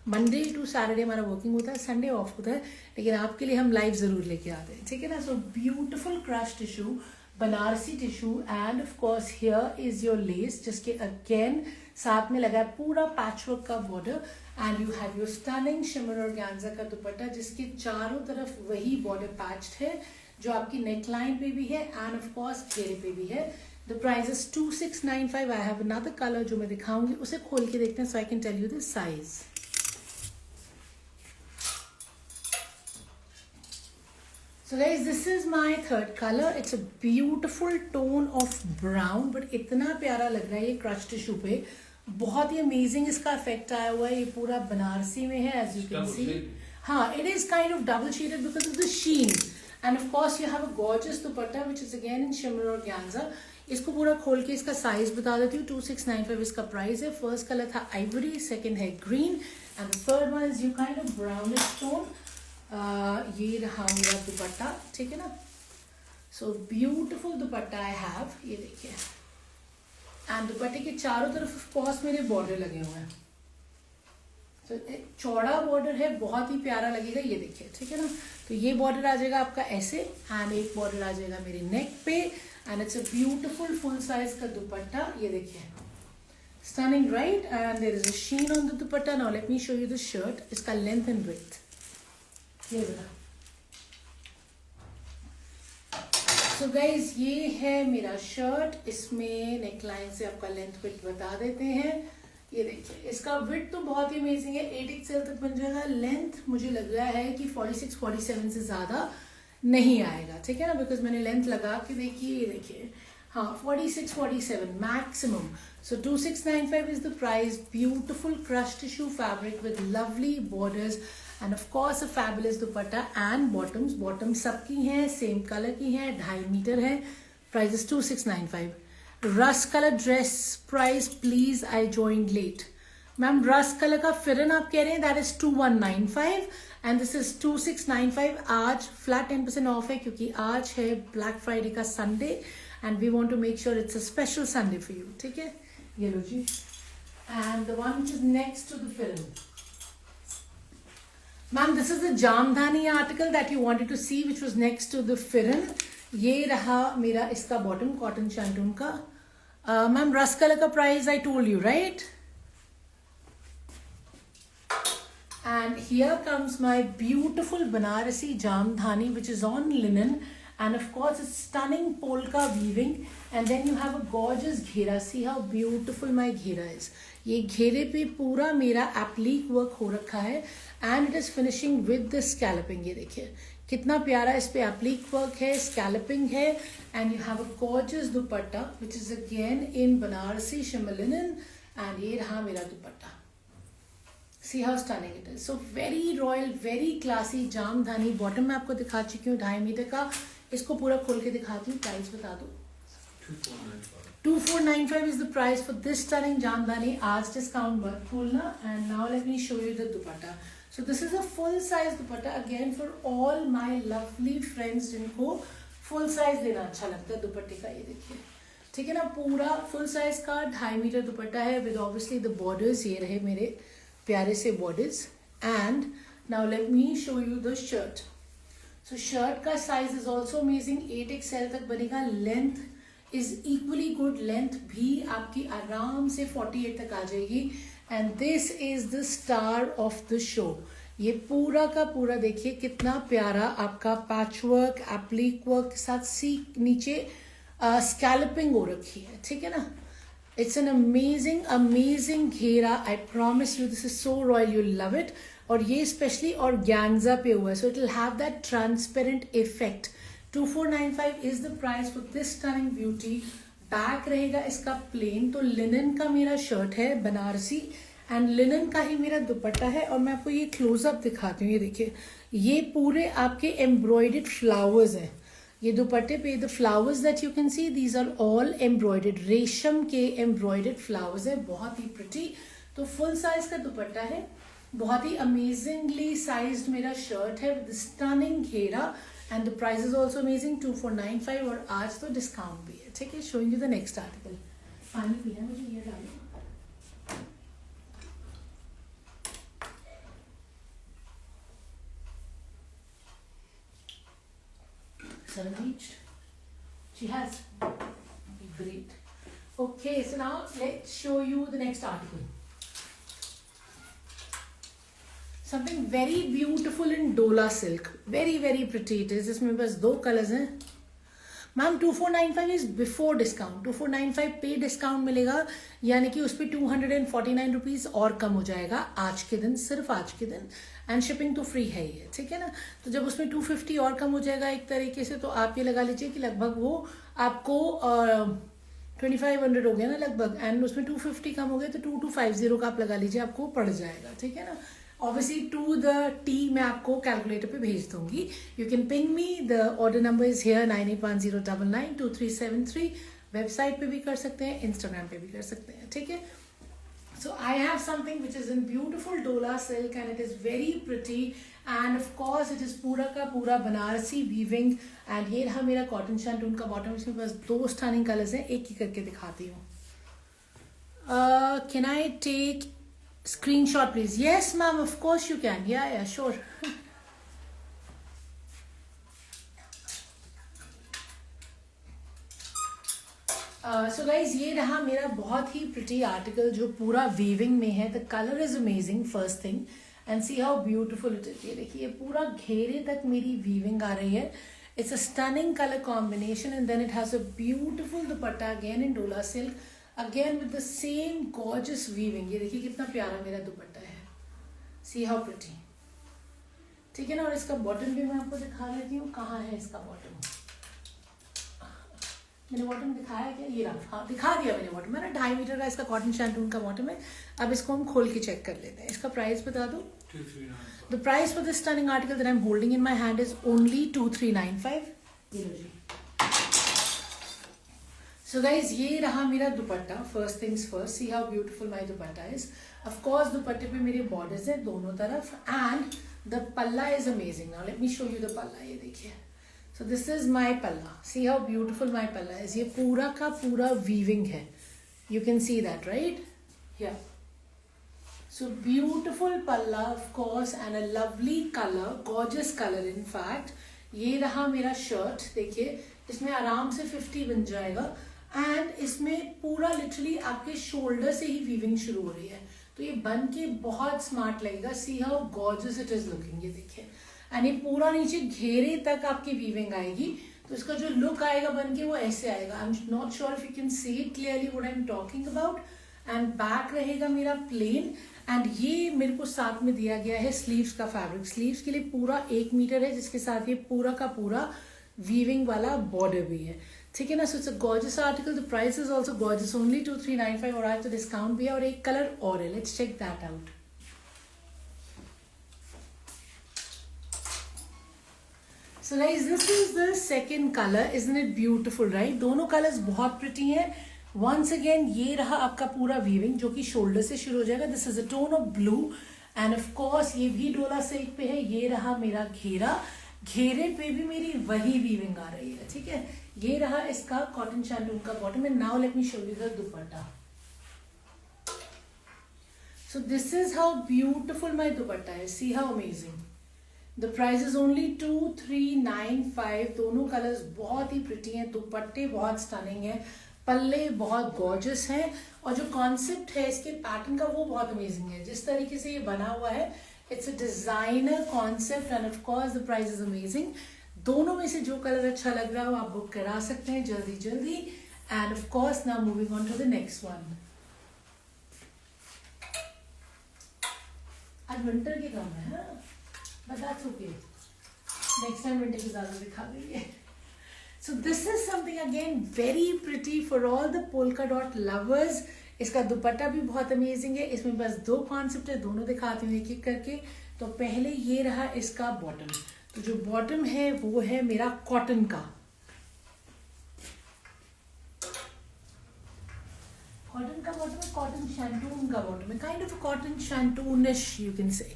मंडे टू सैटरडे हमारा वर्किंग होता है, संडे ऑफ होता है, लेकिन आपके लिए हम लाइव ज़रूर लेके आते हैं, ठीक है ना। So beautiful crush tissue, Banarasi tissue and of course here is your less, जिसके अगेन साथ में लगा है पूरा पैचवर्क का border and you have your stunning shimmer organza का दुपट्टा, जिसके चारों तरफ वही बॉर्डर पैच्ड है जो आपकी नेकलाइन पे भी है एंड ऑफ कोर्स घेरे पे भी है। The price is 2695। I have another colour जो मैं दिखाऊंगी, उसे खोल के देखते हैं so I can tell you the size. So guys, this is my third color. It's a beautiful tone of brown, but इतना प्यारा लग रहा है ये क्रश टिश्यू पे, बहुत ही अमेजिंग इसका इफेक्ट आया हुआ है। ये पूरा बनारसी में है, as you can see. हाँ, it is kind of double shaded because of the sheen. And of course you have a gorgeous dupatta which is again in shimmer organza. इसको पूरा खोल के इसका साइज बता देती हूँ। 2695 इसका प्राइस है। फर्स्ट कलर था आइवरी, सेकंड है green and the third one is you kind of brownish tone. ये रहा मेरा दुपट्टा, ठीक है ना। So beautiful dupatta I have, ये देखिए। एंड दुपट्टे के चारों तरफ ऑफ कोर्स मेरे बॉर्डर लगे हुए हैं। तो चौड़ा बॉर्डर है, बहुत ही प्यारा लगेगा, ये देखिए, ठीक है ना। तो ये बॉर्डर आ जाएगा आपका ऐसे एंड एक बॉर्डर आ जाएगा मेरे नेक पे and it's a beautiful full size का दुपट्टा, ये देखिए। Stunning right and there is a sheen on the dupatta. Now let me show you the shirt, इसका लेंथ एंड विड्थ ये बता। सो गाइज ये है मेरा शर्ट, इसमें नेकलाइन से आपका लेंथ विड्थ बता देते हैं। ये देखिए इसका विड्थ तो बहुत ही अमेजिंग है, 8 XL तक बन जाएगा। लेंथ मुझे लग रहा है कि 46-47 से ज्यादा नहीं आएगा, ठीक है ना, बिकॉज मैंने लेंथ लगा के देखिए, ये देखिए हाँ 46-47 maximum. So 2695 is the price. Beautiful crush tissue fabric with lovely borders and of course a fabulous dupatta and bottoms. Bottoms सबकी हैं, सेम कलर की हैं, 2.5 मीटर है। Price is 2695। Rust colour dress price please, I joined late. Ma'am rust colour का फिरन आप कह रहे हैं, that is 2195 and this is 2695। आज फ्लैट 10% ऑफ है क्योंकि आज है ब्लैक फ्राइडे का Sunday and we want to make sure it's a special Sunday for you, ठीक है। ये लो जी, and the one which is next to the film, ma'am this is the Jamdani article that you wanted to see which was next to the pheran. ये रहा मेरा इसका bottom cotton shantoon का। मैम रस्ट कलर का price I told you right. And here comes my beautiful Banarasi Jamdhani, which is on linen, and of course it's stunning polka weaving, and then you have a gorgeous घेरा. See how beautiful my घेरा is. ये घेरे पे पूरा मेरा एप्लीक work हो रखा है and it is finishing with the scalloping. ये देखिए कितना प्यारा इस पे एप्लीक वर्क है, स्कैल्पिंग है, and you have a gorgeous dupatta which is again in Banarasi shimmer linen, and ये रहा मेरा दुपट्टा। See how stunning it is. So very royal, very classy Jamdani. Bottom में आपको दिखा चुकी हूँ 2.5 मीटर का। इसको पूरा खोल के दिखाती हूँ, प्राइस बता दो। 2495 is the price for this stunning जामधानी। आज डिस्काउंट मत खोलना। And now let me show you the dupatta. So this is a full size dupatta again for all my lovely friends जिनको full size लेना अच्छा लगता है दुपट्टे का। ये देखिए ठीक है ना, पूरा full size का 2.5 मीटर दुपट्टा है with obviously the borders। ये रहे मेरे प्यारे से borders. And now let me show you the shirt. So shirt का size is also amazing, 8 XL तक बनेगा। Length is equally good, length भी आपकी आराम से 48 तक आ जाएगी। And this is the star of the show. ये पूरा का पूरा देखिए कितना प्यारा आपका पैच वर्क, एप्लीक वर्क के साथ सी नीचे स्कैल्पिंग हो रखी है, ठीक है ना। It's an amazing घेरा। I promise you this is so royal, you'll love it। और ये स्पेशली organza पे हुआ है, so it will have that transparent effect। 2495 is the price for this stunning beauty। Back रहेगा इसका प्लेन, तो linen का मेरा शर्ट है बनारसी एंड लिनन का ही मेरा दुपट्टा है। और मैं आपको ये क्लोजअप दिखाती हूँ, ये देखिए ये पूरे आपके एम्ब्रॉयडर्ड फ्लावर्स हैं। ये दुपट्टे पे the flowers that you can see these are all embroidered, रेशम के एम्ब्रॉयडर्ड फ्लावर्स है, बहुत ही प्रिटी। तो फुल साइज का दुपट्टा है, बहुत ही अमेजिंगली साइज्ड मेरा शर्ट है विद स्टनिंग घेरा and the price is also amazing 2495। और आज तो डिस्काउंट भी है, ठीक है। Showing you the next article. पानी पीना मुझे, ये डालो। Sun reached. She has. Great. Okay, so now let's show you the next article. Something very beautiful in Dola silk. Very pretty it is. इसमें बस 2 कलर्स हैं। Ma'am 2495 is before discount. 2495 पे discount मिलेगा, यानी कि उस पर 249 रुपीज और कम हो जाएगा आज के दिन, सिर्फ आज के दिन। एंड शिपिंग तो फ्री है ही, ठीक है ना। तो जब उसमें 250 और कम हो जाएगा एक तरीके से, तो आप ये लगा लीजिए कि लगभग वो आपको 2500 हो गया ना लगभग, एंड उसमें 250 कम हो गया तो 2250 का आप लगा लीजिए, आपको पड़ जाएगा, ठीक है ना। ऑब्वियसली टू द टी मैं आपको कैलकुलेटर पे भेज दूंगी। You can ping me, the order number is here 9810992373। Website पे भी कर सकते हैं, इंस्टाग्राम पे भी कर सकते हैं, ठीक है। So I have something which is in beautiful Dola silk and it is very pretty, and of course it is पूरा का पूरा बनारसी weaving। and ये रहा मेरा कॉटन शैंटून का बॉटम। इसमें बस 2 स्टनिंग कलर्स हैं, एक ही करके दिखाती हूँ। Can I take screenshot please? Yes ma'am, of course you can। Yeah sure। So guys ये रहा मेरा बहुत ही प्रिटी आर्टिकल जो पूरा वीविंग में है। The colour is amazing first thing, and C how beautiful it is. ये देखिए पूरा घेरे तक मेरी वीविंग आ रही है It's a stunning color combination, and then it has a beautiful dupatta again in Dola silk, again with the same gorgeous weaving. ये देखिए कितना प्यारा मेरा दुपट्टा है. See how pretty. ठीक है ना. और इसका बॉटम भी मैं आपको दिखा देती हूँ. कहाँ है इसका बॉटम? मैंने बॉटम दिखाया क्या? ये रहा. हाँ, दिखा दिया मैंने बॉटम. है ना, 2.5 मीटर का इसका कॉटन शैंटून का बॉटम है. अब इसको हम खोल के चेक कर लेते हैं. इसका प्राइस बता दो. 2395. The price for this stunning article that I'm holding in my hand is only 2395. ये लो जी. So guys, ये रहा मेरा दुपट्टा. First things first, see how beautiful my dupatta is. Of course, दुपट्टे पे मेरे borders हैं दोनों तरफ, and the palla is amazing. Now let me show you the palla. ये देखिए. So this is my palla. See how beautiful my palla is. ये पूरा का पूरा weaving है. You can see that, right? Yeah. So beautiful palla, of course, and a lovely color, gorgeous color in fact. ये रहा मेरा shirt. देखिए इसमें आराम से 50 बन जाएगा, एंड इसमें पूरा लिटरली आपके शोल्डर से ही वीविंग शुरू हो रही है, तो ये बन के बहुत स्मार्ट लगेगा. सी how gorgeous it is looking. ये देखिए, एंड ये पूरा नीचे घेरे तक आपकी वीविंग आएगी, तो इसका जो लुक आएगा बन के वो ऐसे आएगा. I am not sure if you can see it clearly what I am talking about. And back रहेगा मेरा प्लेन, एंड ये मेरे को साथ में दिया गया है स्लीव्स का फैब्रिक. स्लीव्स के लिए पूरा 1 मीटर है, जिसके साथ ये पूरा का पूरा वीविंग वाला बॉर्डर भी है. ठीक है ना. सो it's a gorgeous article. The price is also gorgeous, only 2395. और आज तो डिस्काउंट भी है, और एक कलर और है. Let's check that out. So guys, this is the second color. Isn't it beautiful, right? दोनों कलर्स बहुत प्रिटी हैं. वंस अगेन ये रहा आपका पूरा वीविंग, जो कि शोल्डर से शुरू हो जाएगा. This is a tone of blue, and of course ये भी डोला सिल्क पे है. ये रहा मेरा घेरा. घेरे पे भी मेरी वही वीविंग आ रही है. ठीक है. ये रहा इसका कॉटन शैंटून का bottom. And now let me show you the dupatta. So this is how beautiful my dupatta है. See how amazing. The price is only 2395. दोनों कलर्स बहुत ही प्रिटी हैं. दुपट्टे बहुत स्टनिंग है, पल्ले बहुत गॉर्जियस हैं, और जो कॉन्सेप्ट है इसके पैटर्न का वो बहुत अमेजिंग है. जिस तरीके से ये बना हुआ है, it's a designer concept, and of course the price is amazing. दोनों में से जो कलर अच्छा लग रहा हो आप बुक करा सकते हैं जल्दी जल्दी. And of course now moving on to the next one. आज विंटर के कम है, but that's okay. Next time winter की ज़्यादा दिखा देंगे. So this is something again very pretty for all the polka dot lovers. इसका दुपट्टा भी बहुत अमेजिंग है. इसमें बस 2 कॉन्सेप्ट है, दोनों दिखाती हूँ एक एक करके. तो पहले ये रहा इसका बॉटम. तो जो बॉटम है वो है मेरा कॉटन का. कॉटन का बॉटम है, कॉटन शैंटून का बॉटम है, kind of cotton shantoonish you can say.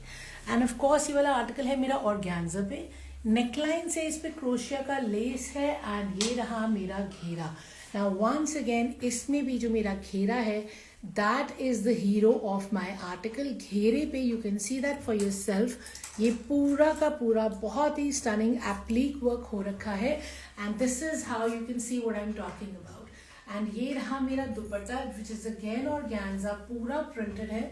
And of course ये वाला आर्टिकल है मेरा ऑर्गेन्जा पे. नेकलाइन से इस पे क्रोशिया का लेस है, एंड ये रहा मेरा घेरा. नाउ वंस अगेन इसमें भी जो मेरा घेरा है, that is the hero of my article. घेरे पे you can see that for yourself. ये पूरा का पूरा बहुत ही स्टनिंग एप्लीक वर्क हो रखा है, and this is how you can see what I am talking about. And ये रहा मेरा दुपट्टा, विच इज अगेन ऑर्गेन्जा, पूरा प्रिंटेड है,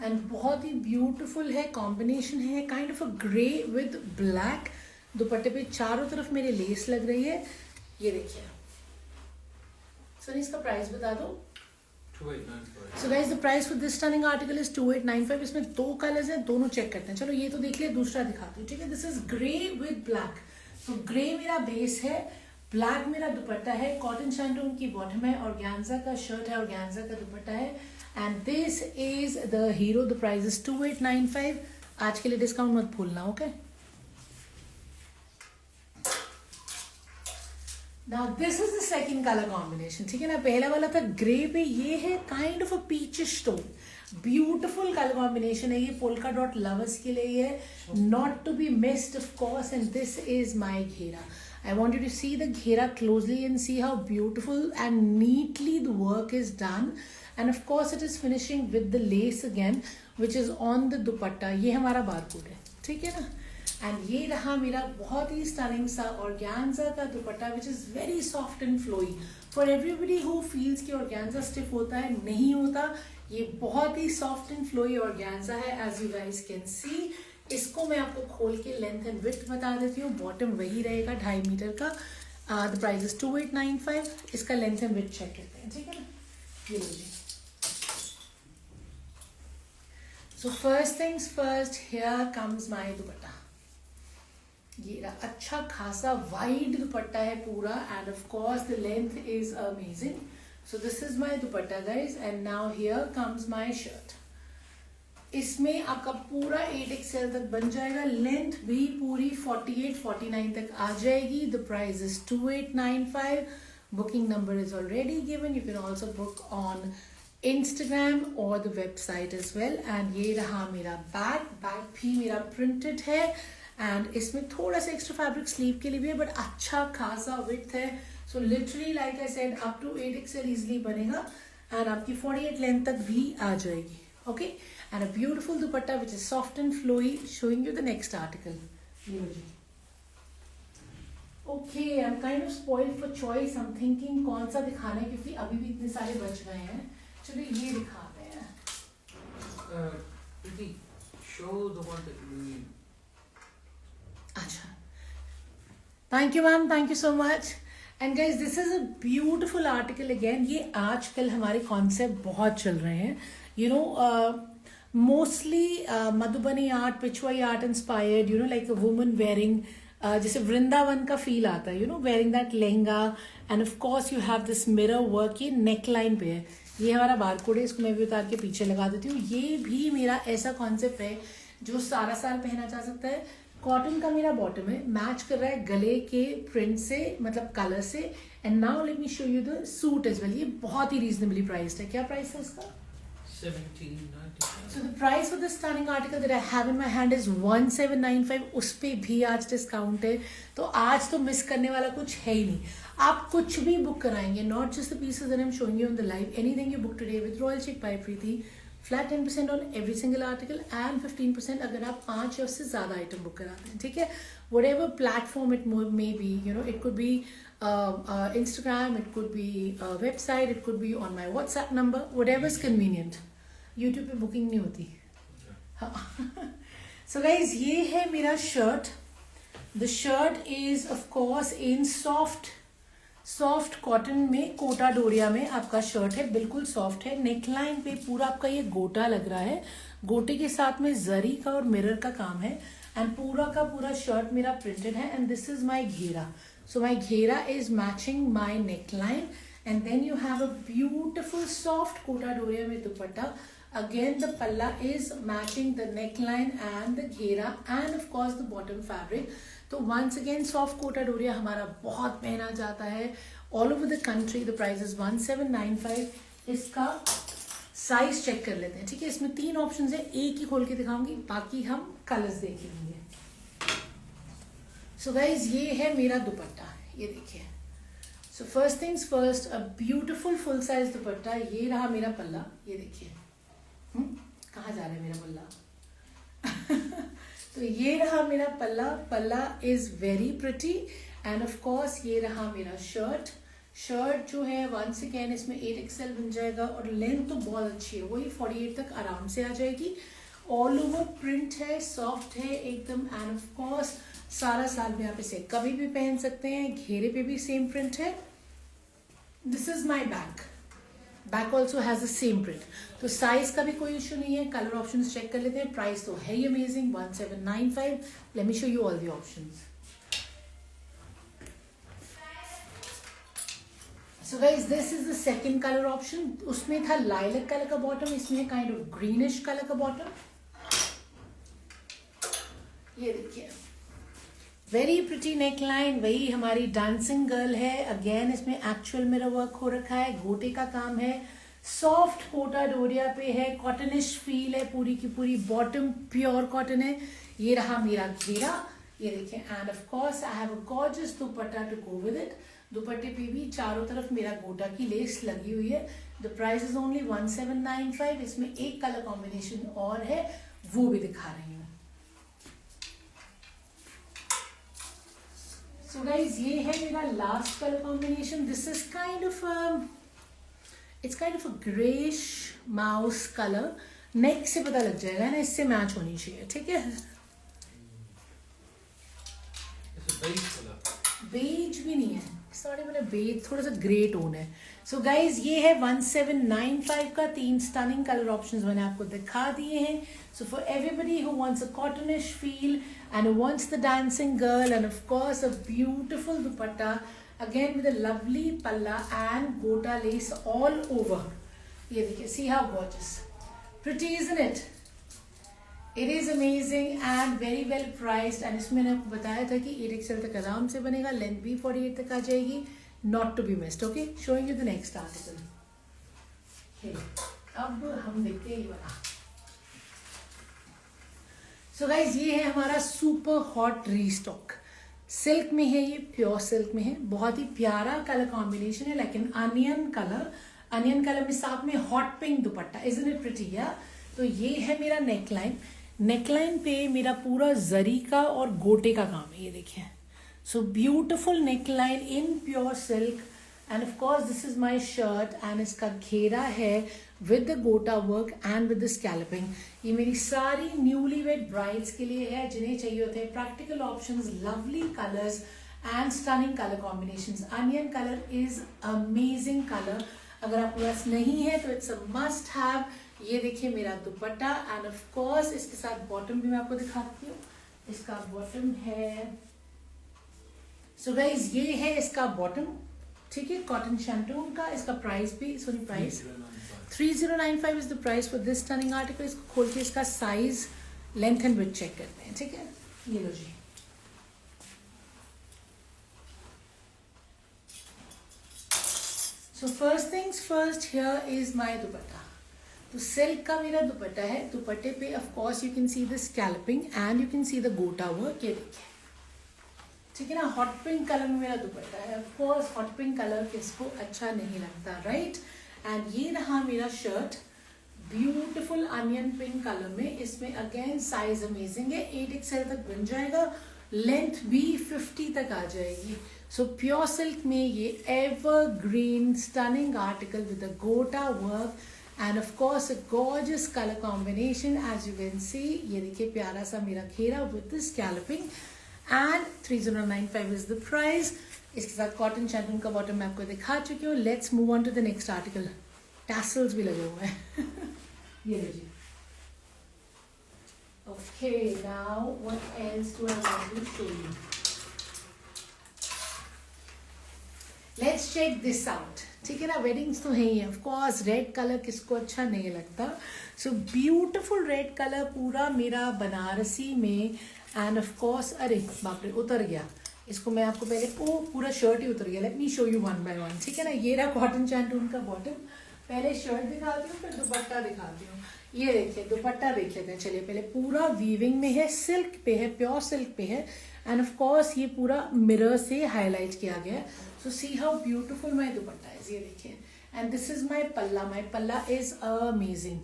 एंड बहुत ही ब्यूटीफुल है. कॉम्बिनेशन है kind of a grey with black. दुपट्टे पे चारों तरफ मेरे लेस लग रही है. ये देखिए. सर इसका प्राइस बता दो. 2895. So guys the price for this stunning article is 2895. इसमें 2 कलर्स हैं, दोनों चेक करते हैं. चलो ये तो देख लिया, दूसरा दिखाती हूँ. ठीक है. This is grey with black. तो ग्रे मेरा बेस है, ब्लैक मेरा दुपट्टा है, कॉटन शैंटून की बॉटम है, ऑर्गेन्जा का शर्ट है, ऑर्गेन्जा का दुपट्टा है, and this is the hero. The price is 2895. आज के लिए डिस्काउंट मत भूलना. Okay. Now this is the second colour combination. ठीक है ना. पहला वाला था ग्रे पे, ये है kind of a peachish tone. Beautiful colour combination है ये. पोल्का डॉट लवर्स के लिए ये not to be missed of course. And this is my घेरा. I want you to see the ghera closely and see how beautiful and neatly the work is done. And of course it is finishing with the lace again, which is on the dupatta. ये हमारा barcode है. ठीक है ना. And ये रहा मेरा बहुत ही स्टनिंग सा ऑर्गेन्जा का dupatta, which is very soft and flowy. For everybody who feels कि ऑर्गेन्जा स्टिफ होता है, नहीं होता. ये बहुत ही सॉफ्ट एंड फ्लोई ऑर्गेन्जा है, as you guys can see. इसको मैं आपको खोल के लेंथ एंड विड्थ बता देती हूँ. बॉटम वही रहेगा 2.5 मीटर का. The price is 2895. इसका लेंथ एंड विड्थ चेक करते हैं, ठीक है ना. ये लीजिए. सो first things first, here comes my दुपट्टा. ये रहा अच्छा खासा वाइड दुपट्टा है पूरा, and of course the length is amazing. So this is my dupatta guys, and now here comes my shirt. इसमें आपका पूरा 8XL तक बन जाएगा. लेंथ भी पूरी 48-49 तक आ जाएगी. The price is 2895. Booking number is already given. You can also book on Instagram और the website as well. And ये रहा मेरा बैग. बैग भी मेरा प्रिंटेड है, एंड इसमें थोड़ा सा एक्स्ट्रा फैब्रिक स्लीव के लिए भी है, बट अच्छा खासा विड्थ है. So literally like I said up to 8XL easily बनेगा, एंड आपकी 48 लेंथ तक भी आ जाएगी. Okay, and a beautiful dupatta which is soft and flowy. Showing you the next article. Okay, I am kind of spoiled for choice. I am thinking कौन सा दिखाना है, क्योंकि अभी भी इतने सारे बच गए हैं. चलिए ये दिखाते हैं. Pretty, show the one that you. अच्छा, thank you ma'am, thank you so much. And guys this is a beautiful article again. ये आजकल हमारे कॉन्सेप्ट बहुत चल रहे हैं. You know, mostly Madhubani art, Pichhwai art inspired, you know, like a woman wearing, जैसे वृंदावन का फील आता है, you know, wearing that lehenga. And of course you have this mirror work. ये नेक लाइन पे है. ये हमारा बारकोड है, इसको मैं भी उतार के पीछे लगा देती हूँ. ये भी मेरा ऐसा कॉन्सेप्ट है जो सारा साल पहना जा सकता है. कॉटन का मेरा बॉटम है, मैच कर रहा है गले के प्रिंट से, मतलब कलर से. And now let me show you the suit as well. ये बहुत ही रीजनेबली प्राइस्ड है. क्या प्राइस है इसका? 1795. So the price for the stunning article that I have in my hand is 1795. उस पे भी आज डिस्काउंट है, तो आज तो मिस करने वाला कुछ है ही नहीं. आप कुछ भी बुक कराएंगे, not just the pieces that I am showing you on the live. Anything you book today with royal check by Preeti, flat 10% on every single article, and 15% अगर आप 5 या उससे ज्यादा आइटम बुक कराते हैं. ठीक है, what ever platform it may be, you know, it could be Instagram, it could be a website, it could be on my WhatsApp number, whatever is convenient. YouTube पे बुकिंग नहीं होती. सो guys ये है मेरा shirt. The shirt is of course in soft cotton में, कोटा डोरिया में आपका shirt है. बिल्कुल सॉफ्ट है. नेकलाइन पे पूरा आपका ये गोटा लग रहा है. गोटे के साथ में जरी का और मिरर का काम है, एंड पूरा का पूरा शर्ट मेरा प्रिंटेड है. एंड दिस इज माई घेरा. सो माई घेरा is matching my neckline. And then you have a beautiful soft kota doria with dupatta. Again, the palla is matching the neckline and the घेरा and of course the bottom fabric. तो once again soft kota doria हमारा बहुत पहना जाता है all over the country. The price is 1795. इसका size check कर लेते हैं. ठीक है, इसमें 3 ऑप्शन है, एक ही खोल के दिखाऊंगी, बाकी हम कलर्स देख लेंगे. सो गाइज ये है मेरा दुपट्टा. ये देखिए. सो फर्स्ट थिंग्स फर्स्ट, अ ब्यूटिफुल फुल साइज दुपट्टा. ये रहा मेरा पल्ला. ये देखिए. कहाँ जा रहा है मेरा पल्ला? तो ये रहा मेरा पल्ला. पल्ला is very pretty. And of course ये रहा मेरा शर्ट जो है वंस अगेन इसमें 8XL बन जाएगा, और लेंथ तो बहुत अच्छी है, वही 48 तक आराम से आ जाएगी. ऑल ओवर प्रिंट है, सॉफ्ट है एकदम. एंड ऑफ कोर्स सारा साल में आप इसे कभी भी पहन सकते हैं. घेरे पे भी सेम प्रिंट है. This is my back also has the same print. तो साइज का भी कोई इशू नहीं है. कलर ऑप्शन चेक कर लेते हैं. प्राइस तो है ही amazing, 1795. Let me show you all the options. So guys this is the second colour option. उसमें था लाइलक कलर का बॉटम, इसमें काइंड ऑफ ग्रीनिश कलर का बॉटम. ये देखिए, वेरी प्रिटी नेकलाइन. वही हमारी डांसिंग गर्ल है. अगेन इसमें एक्चुअल मिरर वर्क हो रखा है, घोटे का काम है. सॉफ्ट कोटा डोरिया पे है, कॉटनिश फील है पूरी की पूरी. बॉटम प्योर कॉटन है. ये रहा मेरा घेरा. ये देखिए. And of course I have a gorgeous dupatta to go with it. दुपट्टे पे भी चारों तरफ मेरा गोटा की लेस लगी हुई है. The price is only 1795. इसमें एक कलर कॉम्बिनेशन और है, वो भी दिखा रही हूँ. सो गाइज ये है मेरा last colour combination. This is kind of a greyish mouse colour. Neck से पता लग जाएगा ना, इससे मैच होनी चाहिए. ठीक है. beige color. बेज भी नहीं है, सॉरी मैंने बेज, थोड़ा सा ग्रे टोन है. सो गाइज ये है 1795 का. 3 स्टनिंग कलर ऑप्शंस मैंने आपको दिखा दिए हैं. So for everybody who wants a cottonish feel and wants the dancing girl and of course a beautiful dupatta again with a lovely palla and gota lace all over. ये देखिए, see how gorgeous, pretty isn't it? It is amazing and very well priced. And इसमें मैंने आपको बताया था कि 8XL तक आराम से बनेगा, लेंथ भी 48 तक आ जाएगी. Not to be missed. Okay, showing you the next article. अब हम देखते हैं ये वाला. सो गाइज ये है हमारा सुपर हॉट रीस्टॉक. सिल्क में है, ये प्योर सिल्क में है. बहुत ही प्यारा कलर कॉम्बिनेशन है, लेकिन अनियन कलर में साथ में hot pink dupatta. Isn't it pretty? या तो ये है मेरा नेकलाइन पे मेरा पूरा जरी का और गोटे का काम है. ये देखिए, so beautiful neckline in pure silk and of course this is my shirt and इसका घेरा है with the gota work and with the scalloping. ये मेरी सारी न्यूली वेड ब्राइड्स के लिए है जिन्हें चाहिए होते हैं practical options, lovely colours and stunning colour combinations. Onion colour is amazing colour. अगर आपके पास नहीं है तो इट्स अ मस्ट हैव. ये देखिए मेरा दुपट्टा एंड ऑफ कोर्स इसके साथ बॉटम भी मैं आपको दिखाती हूँ. इसका बॉटम है, सो गाइज ये है इसका बॉटम. ठीक है, कॉटन शैंटून का. इसका प्राइस भी, sorry price 3095 is the price for this stunning article. इसको खोल के इसका size, length and width check करते हैं. ठीक है, ये लो जी. So first things first, here is my dupatta. तो सिल्क का मेरा दुपट्टा है. दुपट्टे पे of course you can see the scalloping and you can see the gota work. ये देखिए, ठीक है ना. हॉट पिंक कलर में मेरा दुपट्टा है. Of course hot pink colour किसको अच्छा नहीं लगता, राइट? एंड ये रहा मेरा shirt, beautiful onion pink colour में. इसमें अगेन साइज अमेजिंग है, 8XL तक बन जाएगा, लेंथ भी 50 तक आ जाएगी. सो प्योर सिल्क में ये evergreen stunning article with the gota work and of course a gorgeous color combination as you can see. ये देखिए प्यारा सा मेरा घेरा with the scalloping and 3095 is the price. इसके साथ कॉटन शैंटून का बॉटम मैं आपको दिखा चुकी हूँ. Let's move on to the next article. Tassels भी लगे हुए हैं. ये लीजिए. Okay, now what else do I want to show you. Let's check this out. ठीक है ना, वेडिंग्स तो है ही. ऑफ कोर्स रेड कलर किसको अच्छा नहीं लगता. सो ब्यूटिफुल रेड कलर पूरा मेरा बनारसी में. एंड ऑफ कोर्स, अरे बाप रे उतर गया. इसको मैं आपको पहले, ओ पूरा शर्ट ही उतर गया. Late me show you one by one. ठीक है ना, ये रहा कॉटन शैंटून का बॉटम. पहले शर्ट दिखाती हूँ, फिर दुपट्टा दिखाती हूँ. ये देखिए दुपट्टा देख लेते हैं. चलिए, पहले पूरा वीविंग में है, सिल्क पे है, प्योर सिल्क पे है. एंड ऑफ कोर्स ये पूरा मिरर से हाईलाइट किया गया है. So see how beautiful my dupatta is. ये देखिए, एंड दिस इज माई पल्ला. माई पल्ला इज अमेजिंग.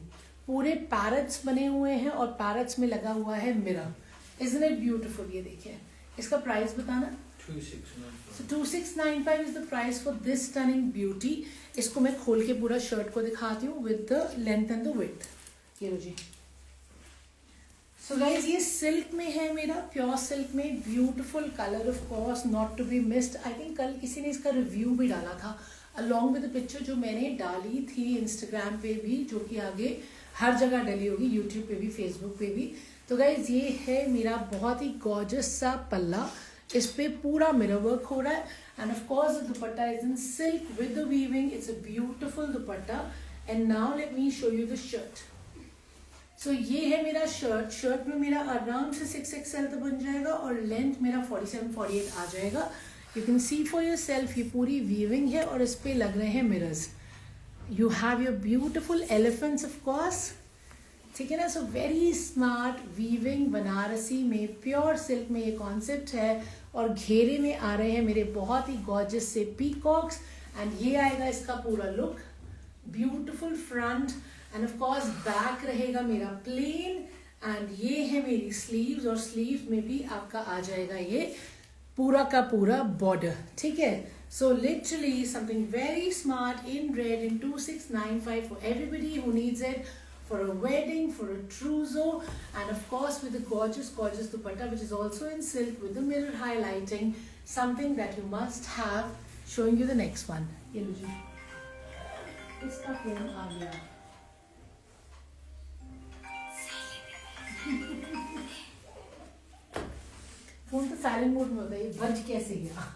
पूरे पैरट्स बने हुए हैं और पैरट्स में लगा हुआ है मिरर. Isn't it beautiful? ये देखिए. इसका प्राइस बताना. 2695. So 2695 is the price for this stunning beauty. इसको मैं खोल के पूरा शर्ट को दिखाती हूँ with the length and the width. ये लो जी. So guys, ये सिल्क में है मेरा, प्योर सिल्क में. Beautiful colour of course, not to be missed. I think कल किसी ने इसका रिव्यू भी डाला था अलॉन्ग विद द पिक्चर जो मैंने डाली थी इंस्टाग्राम पे भी, जो कि आगे हर जगह डली होगी, यूट्यूब पे भी, फेसबुक पे भी. तो गाइज ये है मेरा बहुत ही गॉर्जियस सा पल्ला. इस पे पूरा मिरर वर्क हो रहा है. And of course the dupatta is in silk with the weaving. It's a beautiful dupatta. And now let me show you the shirt. So ये है मेरा शर्ट. शर्ट में मेरा आराम से 6XL तक बन जाएगा और लेंथ मेरा 47-48 आ जाएगा. You can C for your self. ये पूरी वीविंग है और इस पे लग रहे हैं mirrors. You have your beautiful elephants of course. ठीक है ना. So very smart weaving Banarasi में, प्योर सिल्क में ये कॉन्सेप्ट है. और घेरे में आ रहे हैं मेरे बहुत ही गॉर्जियस से पीकॉक्स. एंड ये आएगा इसका पूरा look. Beautiful front end of course back रहेगा मेरा प्लेन. एंड ये है मेरी स्लीव्स और स्लीव्स में भी आपका आ जाएगा ये पूरा का पूरा बॉर्डर. ठीक है. So literally something very smart in red in 2695 for everybody who needs it for a wedding, for a trousseau, and of course with the gorgeous dupatta, which is also in silk with the mirror highlighting, something that you must have. Showing you the next one. ये लो जी, इसका phone आ गया. Phone तो silent mode में होता है, ये बज कैसे गया?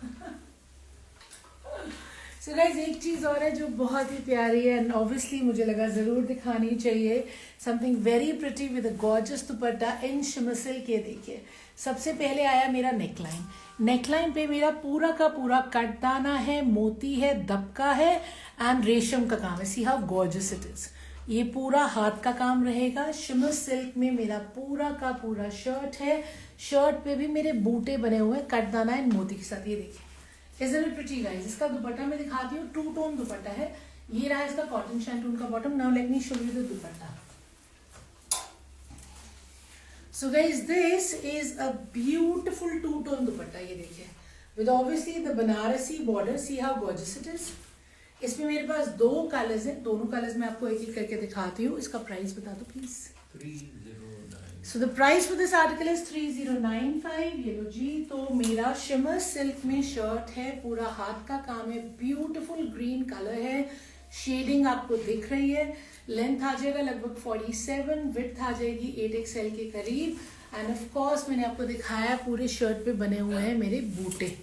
सो गाइज एक चीज़ और है जो बहुत ही प्यारी है एंड ऑब्वियसली मुझे लगा ज़रूर दिखानी चाहिए. Something very pretty with a gorgeous dupatta in shimmer silk. ये देखिए, सबसे पहले आया मेरा नेकलाइन. नेकलाइन पे मेरा पूरा का पूरा कटदाना है, मोती है, दबका है एंड रेशम का काम है. See how gorgeous it is. ये पूरा हाथ का काम रहेगा. शिमर सिल्क में मेरा पूरा का पूरा शर्ट है. शर्ट पे भी मेरे बूटे बने हुए हैं कटदाना एंड मोती के साथ. ये देखिए, Isn't it pretty guys? इसका दुपट्टा मैं दिखाती हूँ. 2 टोन दुपट्टा है. ये रहा इसका कॉटन शैंटून का bottom. Now let me show you the dupatta. So guys, this is a beautiful 2 tone dupatta. ये देखिए, with obviously the Banarasi border. See how gorgeous it is. इसमें मेरे पास 2 कलर्स हैं. दोनों कलर्स मैं आपको एक एक करके दिखाती हूँ. इसका प्राइस बता दो please. 309. So the price for this article is 3095. ये लो जी. तो मेरा शिमर सिल्क में शर्ट है, पूरा हाथ का काम है, ब्यूटीफुल ग्रीन कलर है, शेडिंग आपको दिख रही है. लेंथ आ जाएगा लगभग 47, विड्थ आ जाएगी 8XL के करीब. एंड ऑफ कोर्स मैंने आपको दिखाया पूरे शर्ट पे बने हुए हैं मेरे बूटे.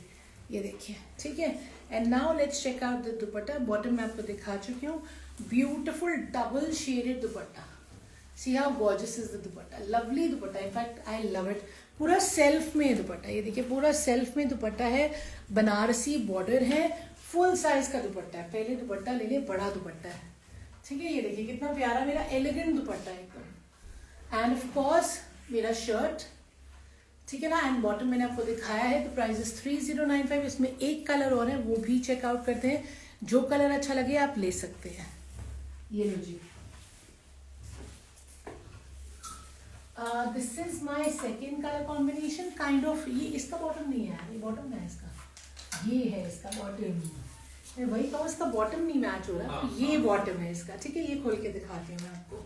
ये देखिए, ठीक है. And now let's check out the dupatta. Bottom में आपको दिखा चुकी हूँ. Beautiful double shaded dupatta. See how gorgeous is the dupatta. Lovely dupatta. In fact, I love it. पूरा सेल्फ में दुपट्टा. ये देखिए, पूरा सेल्फ में दुपट्टा है. बनारसी बॉर्डर है. फुल साइज का दुपट्टा है. पहले दुपट्टा ले ले, बड़ा दुपट्टा है. ठीक है. ये देखिए कितना प्यारा मेरा एलिगेंट दुपट्टा है एकदम. एंड ऑफ कोर्स मेरा शर्ट, ठीक है ना. एंड बॉटम मैंने आपको दिखाया है. तो प्राइस इज 3095. इसमें एक कलर और है, वो भी चेकआउट करते हैं. जो कलर अच्छा लगे आप ले सकते हैं. ये लो जी. This is my second colour combination kind of. ये इसका बॉटम नहीं है, ये बॉटम है इसका. ये है इसका बॉटम. मैं वही कहूँ, इसका बॉटम नहीं मैच हो रहा. ये बॉटम है इसका. ठीक है, ये खोल के दिखाती हूँ मैं आपको.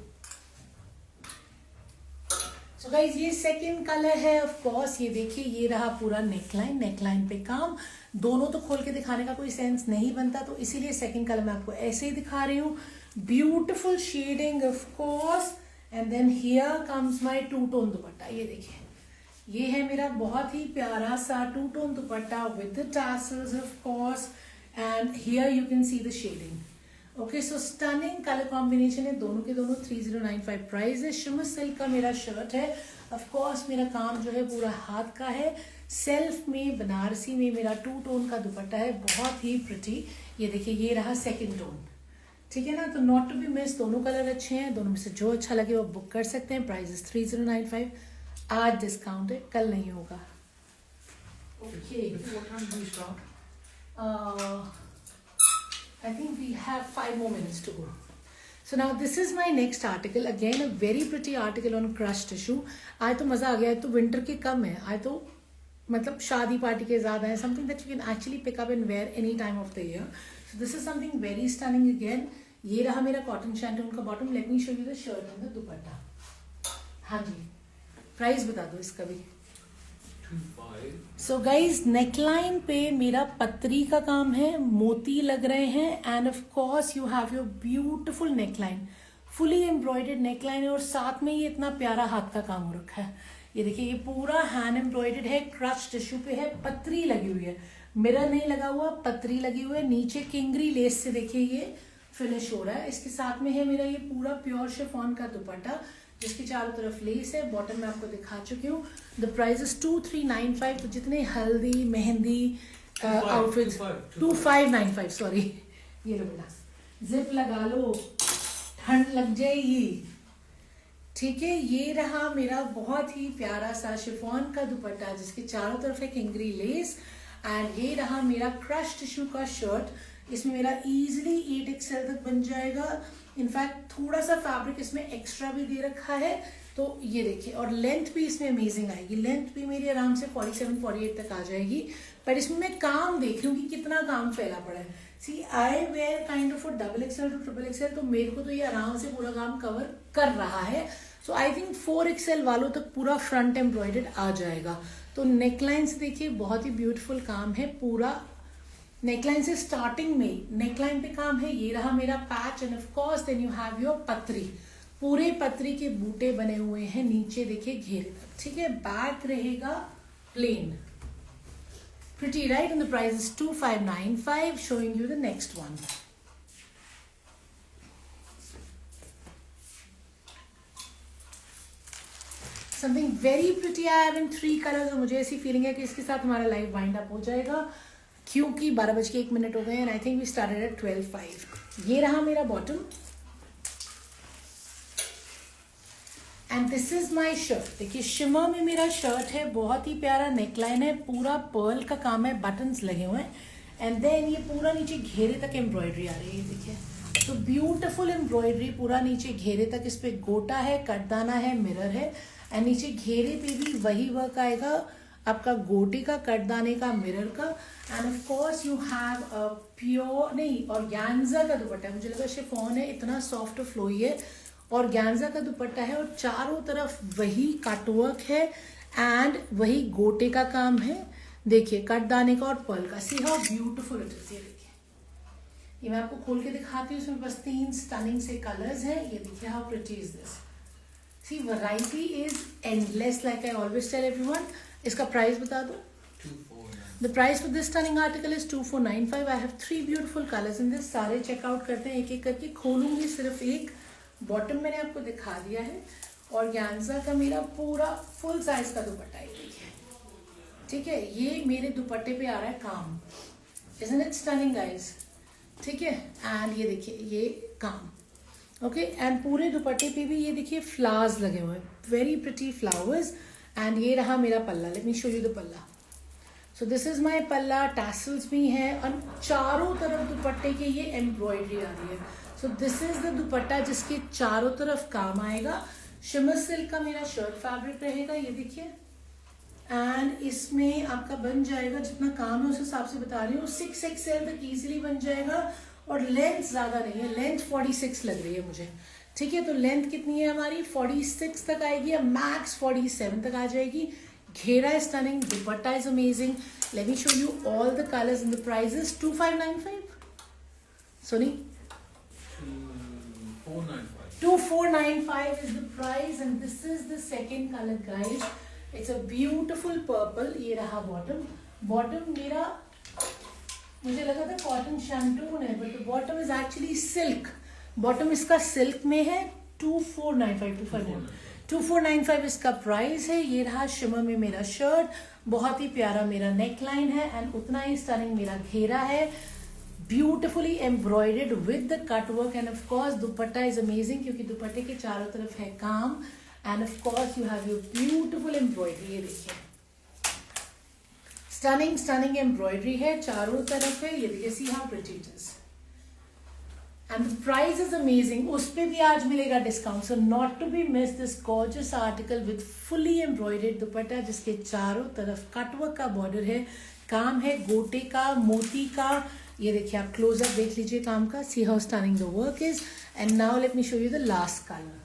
सो गाइज ये सेकेंड कलर है. ऑफ कोर्स ये देखिए, ये रहा पूरा नेकलाइन. नेकलाइन पे काम. दोनों तो खोल के दिखाने का कोई सेंस नहीं बनता, तो इसीलिए सेकेंड कलर मैं आपको ऐसे ही दिखा रही हूँ. Beautiful shading of course. And then here comes my 2 tone dupatta. ये देखिए, ये है मेरा बहुत ही प्यारा सा 2 tone dupatta with the tassels of course. And here you can see the shading. Okay, so stunning colour combination है. दोनों के दोनों 3095 प्राइस है. शिमर सिल्क का मेरा शर्ट है. ऑफ कोर्स मेरा काम जो है पूरा हाथ का है. सेल्फ में बनारसी में मेरा 2 टोन का दुपट्टा है, बहुत ही प्रिटी. ये देखिए, ये रहा सेकेंड टोन. ठीक है ना. तो नॉट टू बी मिस, दोनों कलर अच्छे हैं. दोनों में से जो अच्छा लगे वो बुक कर सकते हैं. Price is 3095. आज डिस्काउंट है, कल नहीं होगा. Okay, What time do we start? I think we have 5 more minutes to go. So now this is my next article. Again a very pretty article on crushed tissue. आज तो मज़ा आ गया. आज तो विंटर के कम है. आज तो मतलब शादी पार्टी के ज़्यादा है. Something that you can actually pick up and wear any time of the year. So this is something very stunning again. ये रहा मेरा कॉटन शैंटून का bottom. Late me show you the shirt and the दुपट्टा. हाँ जी, price बता दो इसका भी. 25. So guys neckline पे मेरा पत्री का काम है, मोती लग रहे हैं. And of course you have your beautiful neckline. Fully embroidered neckline है और साथ में ये इतना प्यारा हाथ का काम हो रखा है. ये देखिए, ये पूरा हैंड एम्ब्रॉयडर्ड है. क्रश टिश्यू पे है, पत्री लगी हुई है. मिरर नहीं लगा हुआ, पत्री लगी हुई है. नीचे किंगरी लेस से देखिए ये फिनिश हो रहा है. इसके साथ में है मेरा ये पूरा प्योर शिफॉन का दुपट्टा जिसकी चारों तरफ लेस है. बॉटम में आपको दिखा चुकी हूँ. The price is 2395. तो जितने हल्दी मेहंदी आउटफिट्स 2595. सॉरी, ये लो बेटा, जिप लगा लो, ठंड लग जाएगी. ठीक है, ये रहा मेरा बहुत ही प्यारा सा शिफॉन का दुपट्टा जिसके चारों तरफ है किंगरी लेस. एंड ये रहा मेरा क्रश टिश्यू का शर्ट. इसमें मेरा इजीली 8XL तक बन जाएगा. इनफैक्ट थोड़ा सा फैब्रिक इसमें एक्स्ट्रा भी दे रखा है. तो ये देखिए, और लेंथ भी इसमें अमेजिंग आएगी, लेंथ भी मेरी आराम से 47-48 तक आ जाएगी। पर इसमें मैं काम देख रही हूँ कि कितना काम फैला पड़ा है। See I wear kind of double XL to triple XL, तो मेरे को तो ये आराम से पूरा काम कवर कर रहा है। सो आई थिंक 4XL वालों तक पूरा फ्रंट एम्ब्रॉयडर्ड आ जाएगा। तो नेकलाइन से देखिए बहुत ही ब्यूटीफुल काम है, पूरा नेकलाइन से स्टार्टिंग में नेकलाइन पे काम है। ये रहा मेरा patch and of course then you have your पत्री, पूरे पत्री के बूटे बने हुए हैं नीचे देखिए घेरे तक, ठीक है। बैक रहेगा plain, pretty right, and the price is 2595. Showing you the next one. Something very pretty I have in 3 colours. मुझे ऐसी फीलिंग है कि इसके साथ हमारा लाइव वाइंड अप हो जाएगा, क्योंकि 12:01 हो गए and I think we started at 12:05. ये रहा मेरा bottom and this is my shirt. देखिए शिमर में मेरा शर्ट है, बहुत ही प्यारा नेकलाइन है, पूरा पर्ल का काम है, बटन्स लगे हुए हैं एंड देन ये पूरा नीचे घेरे तक एम्ब्रॉयडरी आ रही है। देखिए तो ब्यूटीफुल एम्ब्रॉयडरी पूरा नीचे घेरे तक, इस पे गोटा है, कटदाना है, मिरर है एंड नीचे घेरे पे भी वही वर्क आएगा आपका गोटे का, कटदाने का, मिरर का and of course you have a pure नहीं ऑर्गेन्जा का दुपट्टा है। मुझे लगा शिफॉन है, इतना सॉफ्ट फ्लोई है, ऑर्गेन्जा का दुपट्टा है और चारों तरफ वही कटवर्क है एंड वही गोटे का काम है। देखिए कटदाने का और पर्ल का, see how beautiful it is. ये देखिए, ये मैं आपको खोल के दिखाती हूँ, इसमें बस 3 स्टनिंग से कलर्स हैं। ये देखिए how pretty is this. See variety is endless like I always tell everyone. इसका प्राइस बता दो। The price for this stunning article is 2495. I have 3 beautiful colors in this. सारे चेकआउट करते हैं एक एक करके, खोलूंगी सिर्फ एक। बॉटम मैंने आपको दिखा दिया है, ऑर्गेन्जा का मेरा पूरा फुल साइज का दुपट्टा है, ठीक है। ये मेरे दुपट्टे पे आ रहा है काम, isn't it stunning guys? ठीक है, एंड ये देखिए ये काम, ओके एंड पूरे दुपट्टे पे भी ये देखिए फ्लावर्स लगे हुए हैं, वेरी प्रिटी फ्लावर्स एंड ये रहा मेरा palla. Let me show you the palla. So this is माई पल्ला, टैसल्स भी हैं और चारों तरफ दुपट्टे के ये एम्ब्रॉयडरी आ रही है। सो दिस इज द दुपट्टा जिसके चारों तरफ काम आएगा। शिमर सिल्क का मेरा शर्ट फैब्रिक रहेगा, ये देखिए एंड इसमें आपका बन जाएगा, जितना काम है उस हिसाब से बता रही हूँ, 6XL तक इजीली बन जाएगा और लेंथ ज्यादा नहीं है, लेंथ 46 लग रही है मुझे, ठीक है। तो लेंथ कितनी है हमारी, 46 तक आएगी या मैक्स 47 तक आ जाएगी। घेरा is stunning, dupatta is amazing. Let me show you all the colors and the prices. 2595. Sorry. 2495 is the price and this is the second color guys. It's a beautiful purple. ये रहा bottom. Bottom मेरा मुझे लगा था cotton shantoon है, but bottom is actually silk. Bottom इसका silk में है। 2495 इसका प्राइस है। ये रहा शिमर में मेरा शर्ट, बहुत ही प्यारा मेरा नेक लाइन है एंड उतना ही स्टनिंग मेरा घेरा है, beautifully embroidered with the cut work and of course dupatta is amazing क्योंकि दुपट्टे के चारों तरफ है काम and of course you have your beautiful embroidery. ये देखिए स्टनिंग एम्ब्रॉयडरी है, चारों तरफ है। ये देखिए see how pretty it is and the price is amazing. उस पे भी आज मिलेगा discount, so not to be missed this gorgeous article with fully embroidered दुपट्टा जिसके चारों तरफ कटवर्क का बॉर्डर है, काम है गोटे का, मोती का। ये देखिए आप क्लोजअप देख लीजिए काम का, see how stunning the work is. And now let me show you the last color.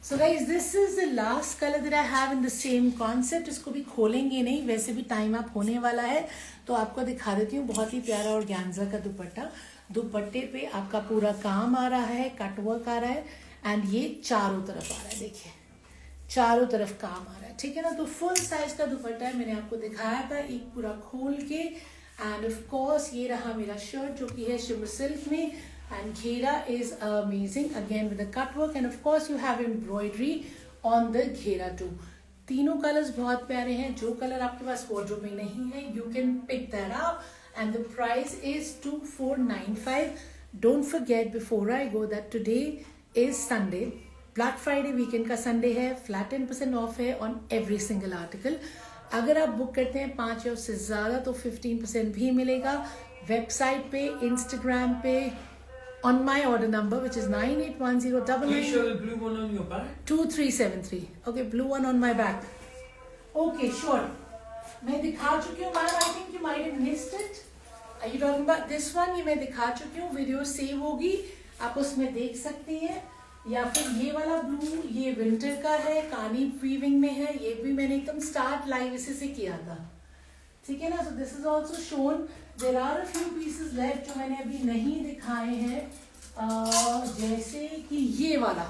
So guys, this is the last color that I have in the same concept. इसको भी खोलेंगे नहीं, वैसे भी टाइम अप होने वाला है तो आपको दिखा देती हूँ। बहुत ही प्यारा ऑर्गेन्जा का दुपट्टा, दुपट्टे पे आपका पूरा काम आ रहा है, कटवर्क आ रहा है एंड ये चारों तरफ आ रहा है। देखिए चारों तरफ काम आ रहा है, ठीक है ना। तो फुल साइज का दुपट्टा है, मैंने आपको दिखाया था एक पूरा खोल के। एंड ऑफ कोर्स ये रहा मेरा शर्ट जो कि है शिमर सिल्क में and ghera is amazing again with the cut work and of course you have embroidery on the ghera too. तीनों कलर्स बहुत प्यारे हैं, जो कलर आपके पास वार्डरोब में नहीं है you can pick that up and the price is 2495. Don't forget before I go that today is Sunday, Black Friday weekend का Sunday है, flat 10% off है on every single article. अगर आप बुक करते हैं 5 या उससे ज़्यादा तो 15% भी मिलेगा। वेबसाइट पे, इंस्टाग्राम पे, on my order number, which is 9810 Can you show the blue one on your back? 2373. Okay, blue one on my back. Okay, sure. मैं दिखा चुकी हूँ ma'am. I think you might have missed it. Are you talking about this one? ये मैं दिखा चुकी हूँ. Video save होगी, आप उसमें देख सकती हैं. या फिर ये वाला ब्लू, ये विंटर का है, कानी वीविंग में है. ये भी मैंने एकदम स्टार्ट लाइव इसी से किया था. ठीक है ना. So this is also shown. There are a few pieces left जो मैंने अभी नहीं दिखाए हैं. जैसे कि ये वाला